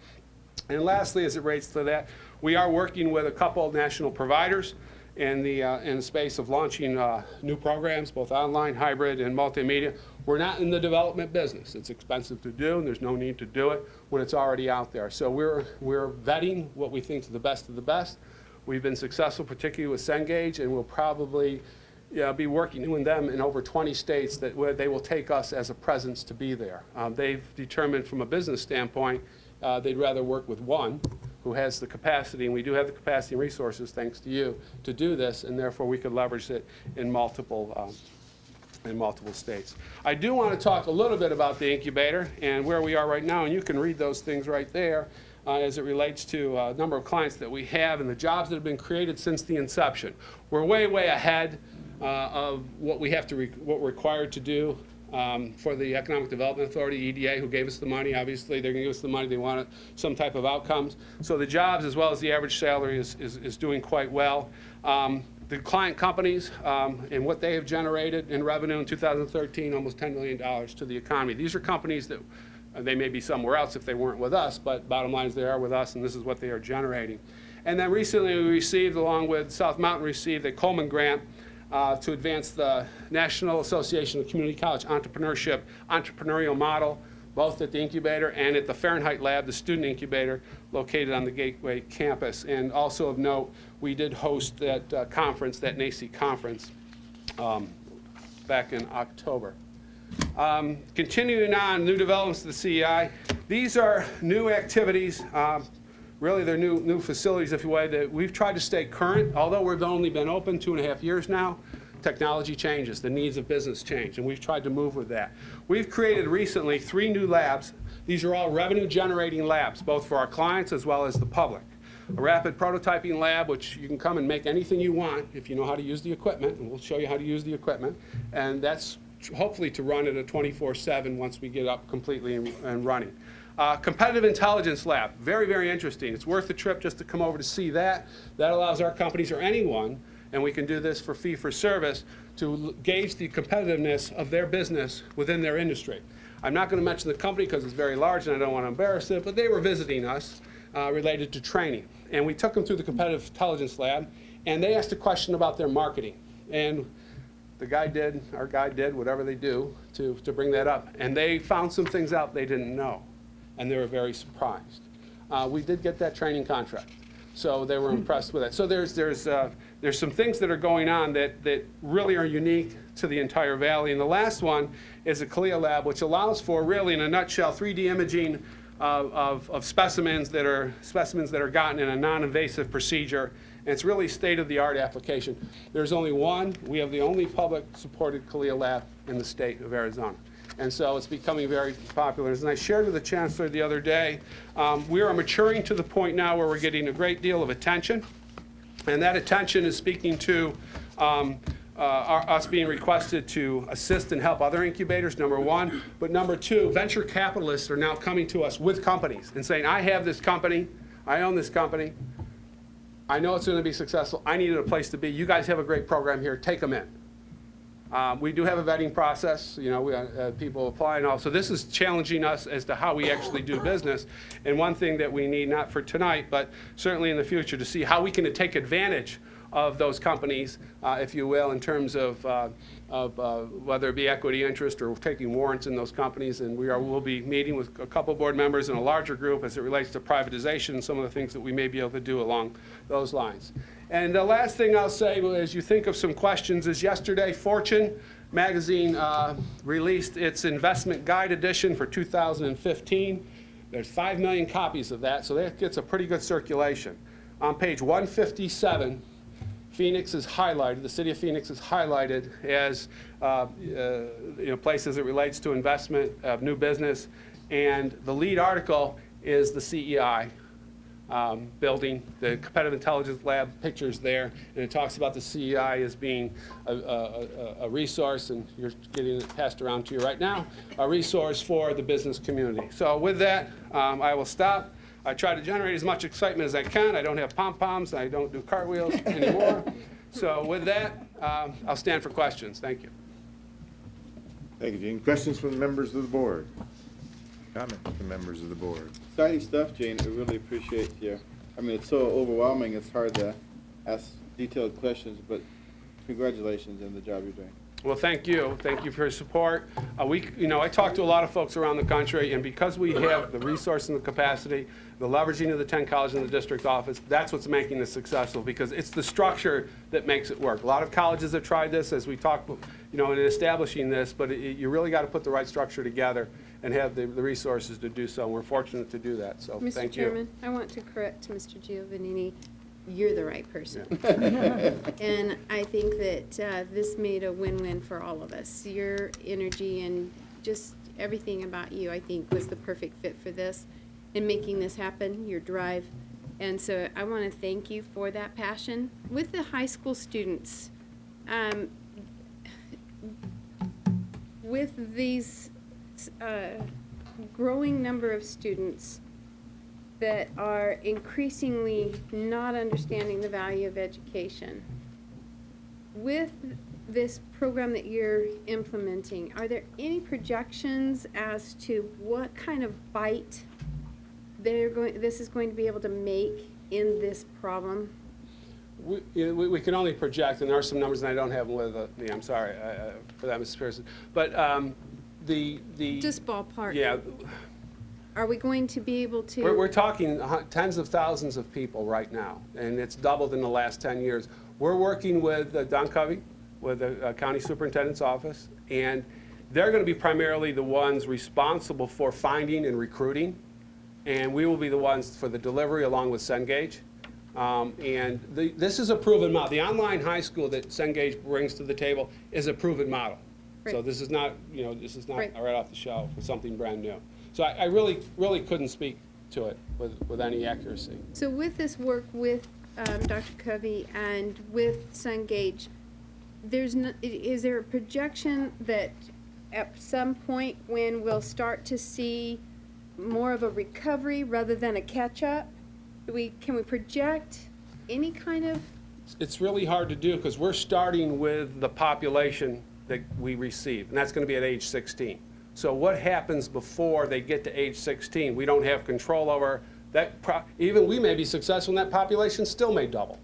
And lastly, as it relates to that, we are working with a couple of national providers in the space of launching new programs, both online, hybrid, and multimedia. We're not in the development business. It's expensive to do, and there's no need to do it when it's already out there. So we're vetting what we think is the best of the best. We've been successful, particularly with Cengage, and we'll probably be working with them in over 20 states where they will take us as a presence to be there. They've determined from a business standpoint they'd rather work with one who has the capacity, and we do have the capacity and resources, thanks to you, to do this, and therefore we could leverage it in multiple states. I do want to talk a little bit about the incubator and where we are right now, and you can read those things right there as it relates to a number of clients that we have and the jobs that have been created since the inception. We're way, way ahead of what we're required to do for the Economic Development Authority, EDA, who gave us the money. Obviously, they're going to give us the money. They want some type of outcomes. So the jobs, as well as the average salary, is doing quite well. The client companies and what they have generated in revenue in 2013, almost $10 million to the economy. These are companies that they may be somewhere else if they weren't with us, but bottom line is they are with us, and this is what they are generating. And then recently we received, along with South Mountain, received a Coleman grant to advance the National Association of Community College entrepreneurial model, both at the incubator and at the Fahrenheit Lab, the student incubator located on the Gateway campus. And also of note, we did host that conference, that NACCE conference, back in October. Continuing on, new developments to the CEI. These are new activities. Really, they're new facilities, if you will, that we've tried to stay current. Although we've only been open 2.5 years now, technology changes, the needs of business change, and we've tried to move with that. We've created recently 3 new labs. These are all revenue-generating labs, both for our clients as well as the public. A rapid prototyping lab, which you can come and make anything you want if you know how to use the equipment, and we'll show you how to use the equipment. And that's hopefully to run at a 24/7 once we get up completely and running. Competitive intelligence lab, very, very interesting. It's worth the trip just to come over to see that. That allows our companies or anyone, and we can do this for fee for service, to gauge the competitiveness of their business within their industry. I'm not going to mention the company because it's very large and I don't want to embarrass it, but they were visiting us related to training. And we took them through the competitive intelligence lab, and they asked a question about their marketing. And our guy did whatever they do to bring that up. And they found some things out they didn't know, and they were very surprised. We did get that training contract, so they were impressed with that. So there's some things that are going on that really are unique to the entire valley. And the last one is a CLIA lab, which allows for, really in a nutshell, 3D imaging of specimens that are gotten in a non-invasive procedure. And it's really state-of-the-art application. There's only one. We have the only public-supported CLIA lab in the state of Arizona. And so it's becoming very popular. As I shared with the Chancellor the other day, we are maturing to the point now where we're getting a great deal of attention. And that attention is speaking to us being requested to assist and help other incubators, number one. But number two, venture capitalists are now coming to us with companies and saying, I have this company, I own this company, I know it's going to be successful, I needed a place to be, you guys have a great program here, take them in. We do have a vetting process, we people apply and all. So this is challenging us as to how we actually do business. And one thing that we need, not for tonight, but certainly in the future, to see how we can take advantage of those companies, if you will, in terms of whether it be equity interest or taking warrants in those companies. And we'll be meeting with a couple board members and a larger group as it relates to privatization and some of the things that we may be able to do along those lines. And the last thing I'll say, as you think of some questions, is yesterday Fortune magazine released its investment guide edition for 2015. There's 5 million copies of that, so that gets a pretty good circulation. On page 157, Phoenix is highlighted, the city of Phoenix is highlighted as places it relates to investment of new business. And the lead article is the CEI building, the Competitive Intelligence Lab pictures there, and it talks about the CEI as being a resource, and you're getting it passed around to you right now, a resource for the business community. So with that, I will stop. I try to generate as much excitement as I can. I don't have pom-poms, I don't do cartwheels anymore. So with that, I'll stand for questions. Thank you. Thank you, Gene. Questions from the members of the board? Comments from members of the board? Exciting stuff, Jane. I really appreciate you. I mean, it's so overwhelming, it's hard to ask detailed questions, but congratulations on the job you're doing. Well, thank you. Thank you for your support. I talk to a lot of folks around the country, and because we have the resource and the capacity, the leveraging of the 10 colleges in the district office, that's what's making this successful, because it's the structure that makes it work. A lot of colleges have tried this, as we talked, in establishing this, but you really got to put the right structure together and have the resources to do so. And we're fortunate to do that, so Mr. thank you. Chairman, I want to correct Mr. Giovannini. You're the right person. And I think that this made a win-win for all of us. Your energy and just everything about you, I think, was the perfect fit for this and making this happen, your drive. And so I want to thank you for that passion. With the high school students, with these growing number of students that are increasingly not understanding the value of education, with this program that you're implementing, are there any projections as to what kind of bite this is going to be able to make in this problem? We can only project, and there are some numbers, and I don't have them with me. I'm sorry for that, Mrs. Pearson. But the Just ballpark. Yeah. Are we going to be able to? We're talking tens of thousands of people right now, and it's doubled in the last 10 years. We're working with Don Covey, with the County Superintendent's Office, and they're going to be primarily the ones responsible for finding and recruiting, and we will be the ones for the delivery along with Cengage. This is a proven model. The online high school that Cengage brings to the table is a proven model. So this is not, right off the shelf. It's something brand new. So I really, really couldn't speak to it with any accuracy. So with this work with Dr. Covey and with Cengage, is there a projection that at some point when we'll start to see more of a recovery rather than a catch-up? Can we project any kind of? It's really hard to do because we're starting with the population that we receive, and that's going to be at age 16. So what happens before they get to age 16? We don't have control over that. Even we may be successful, and that population still may double.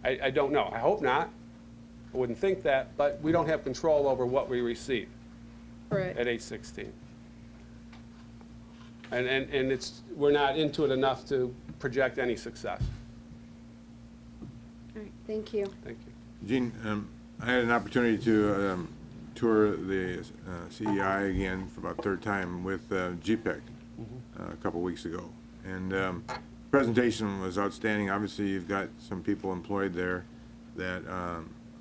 I don't know. I hope not. I wouldn't think that, but we don't have control over what we receive at age 16. And we're not into it enough to project any success. All right, thank you. Thank you. Gene, I had an opportunity to tour the CEI again for about third time with GPEC a couple weeks ago. And presentation was outstanding. Obviously, you've got some people employed there that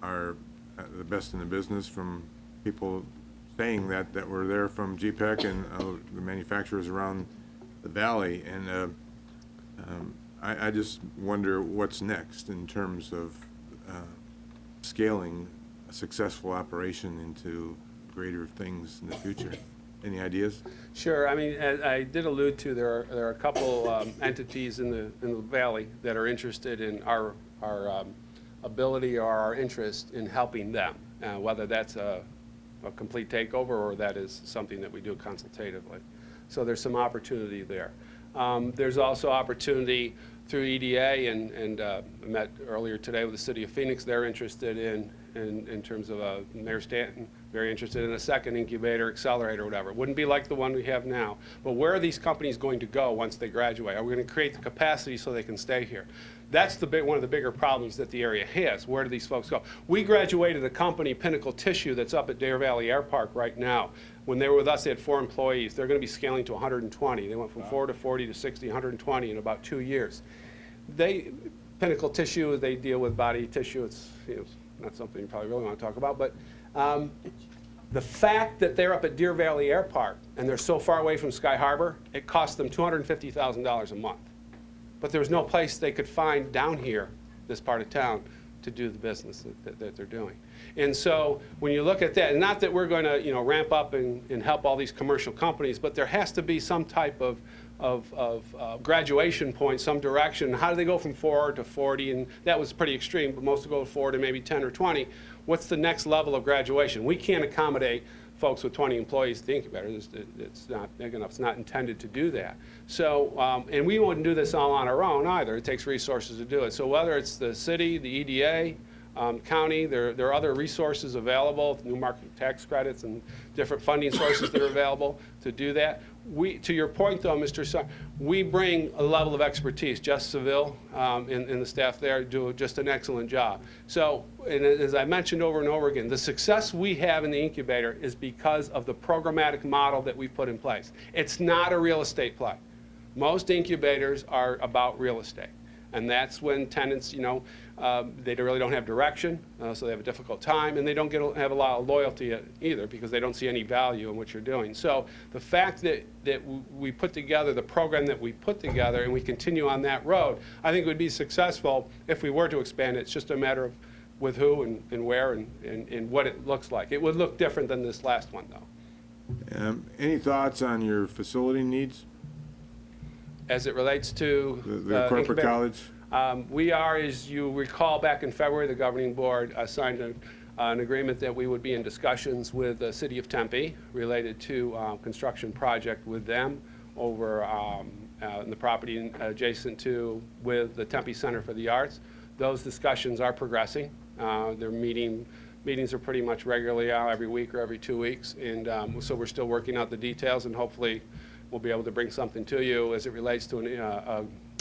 are the best in the business, from people saying that were there from GPEC and the manufacturers around the valley. And I just wonder what's next in terms of scaling a successful operation into greater things in the future. Any ideas? Sure. I mean, as I did allude to, there are a couple entities in the valley that are interested in our ability or our interest in helping them, whether that's a complete takeover or that is something that we do consultatively. So there's some opportunity there. There's also opportunity through EDA, and I met earlier today with the City of Phoenix. They're interested in terms of Mayor Stanton, very interested in a second incubator, accelerator, whatever. It wouldn't be like the one we have now. But where are these companies going to go once they graduate? Are we going to create the capacity so they can stay here? That's one of the bigger problems that the area has. Where do these folks go? We graduated a company, Pinnacle Tissue, that's up at Deer Valley Air Park right now. When they were with us, they had 4 employees. They're going to be scaling to 120. They went from 4 to 40 to 60, 120 in about 2 years. Pinnacle Tissue, they deal with body tissue. It's not something you probably really want to talk about, but the fact that they're up at Deer Valley Air Park and they're so far away from Sky Harbor, it costs them $250,000 a month. But there was no place they could find down here, this part of town, to do the business that they're doing. And so when you look at that, and not that we're going to ramp up and help all these commercial companies, but there has to be some type of graduation point, some direction. How do they go from 4 to 40? And that was pretty extreme, but most will go 4 to maybe 10 or 20. What's the next level of graduation? We can't accommodate folks with 20 employees at the incubator. It's not big enough. It's not intended to do that. So, and we wouldn't do this all on our own either. It takes resources to do it. So whether it's the city, the EDA, county, there are other resources available, new market tax credits and different funding sources that are available to do that. To your point though, Mr. Sar, we bring a level of expertise. Jess Seville and the staff there do just an excellent job. So, and as I mentioned over and over again, the success we have in the incubator is because of the programmatic model that we've put in place. It's not a real estate play. Most incubators are about real estate. And that's when tenants, they really don't have direction, so they have a difficult time, and they don't have a lot of loyalty either because they don't see any value in what you're doing. So the fact that we put together the program that we put together and we continue on that road, I think would be successful if we were to expand it. It's just a matter of with who and where and what it looks like. It would look different than this last one, though. Any thoughts on your facility needs? As it relates to the corporate college? We are, as you recall, back in February, the governing board signed an agreement that we would be in discussions with the city of Tempe related to construction project with them over in the property adjacent to with the Tempe Center for the Arts. Those discussions are progressing. Their meetings are pretty much regularly every week or every 2 weeks, and so we're still working out the details, and hopefully we'll be able to bring something to you as it relates to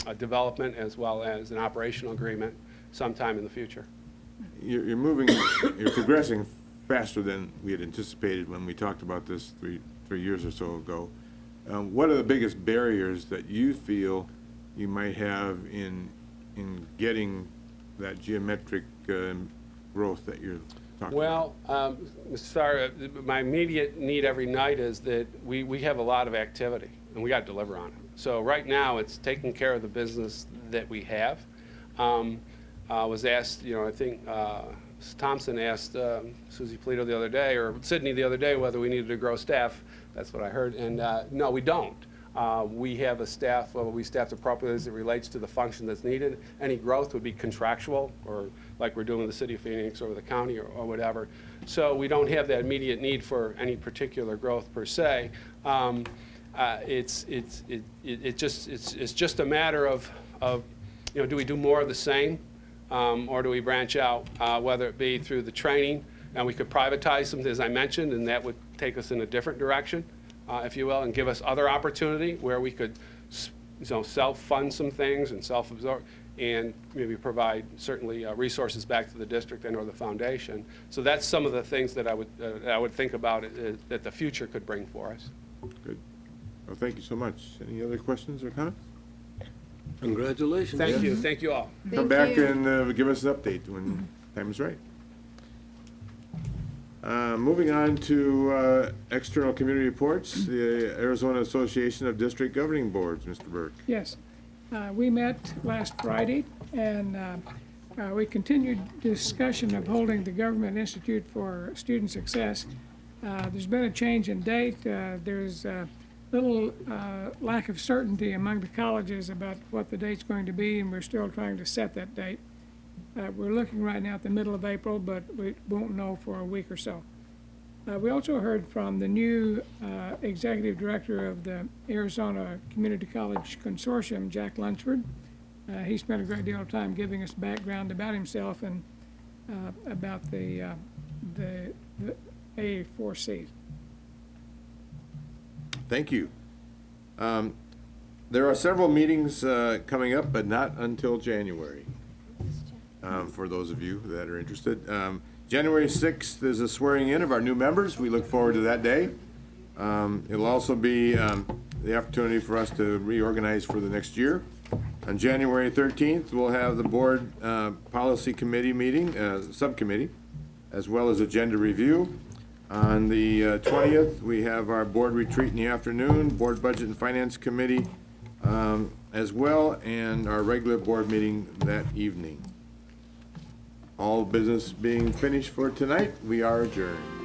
a development as well as an operational agreement sometime in the future. You're progressing faster than we had anticipated when we talked about this three years or so ago. What are the biggest barriers that you feel you might have in getting that geometric growth that you're talking about? Well, Mr. Starr, my immediate need every night is that we have a lot of activity and we got to deliver on it. So right now it's taking care of the business that we have. Was asked, I think Thompson asked Susie Polito the other day, or Sydney the other day, whether we needed to grow staff. That's what I heard. And no, we don't. We have a staff, we staffed appropriately as it relates to the function that's needed. Any growth would be contractual, or like we're doing in the city of Phoenix or the county or whatever. So we don't have that immediate need for any particular growth per se. It's just a matter of do we do more of the same, or do we branch out, whether it be through the training, and we could privatize some, as I mentioned, and that would take us in a different direction, if you will, and give us other opportunity where we could self-fund some things and self-absorb, and maybe provide certainly resources back to the district and or the foundation. So that's some of the things that I would think about that the future could bring for us. Good. Well, thank you so much. Any other questions or comments? Congratulations. Thank you. Thank you all. Come back and give us an update when time is right. Moving on to external community reports, the Arizona Association of District Governing Boards, Mr. Burke. Yes. We met last Friday, and we continued discussion of holding the Government Institute for Student Success. There's been a change in date. There's a little lack of certainty among the colleges about what the date's going to be, and we're still trying to set that date. We're looking right now at the middle of April, but we won't know for a week or so. We also heard from the new executive director of the Arizona Community College Consortium, Jack Lunsford. He spent a great deal of time giving us background about himself and about the AA4C. Thank you. There are several meetings coming up, but not until January, for those of you that are interested. January 6th is a swearing in of our new members. We look forward to that day. It'll also be the opportunity for us to reorganize for the next year. On January 13th, we'll have the board policy committee meeting, subcommittee, as well as agenda review. On the 20th, we have our board retreat in the afternoon, board budget and finance committee as well, and our regular board meeting that evening. All business being finished for tonight, we are adjourned.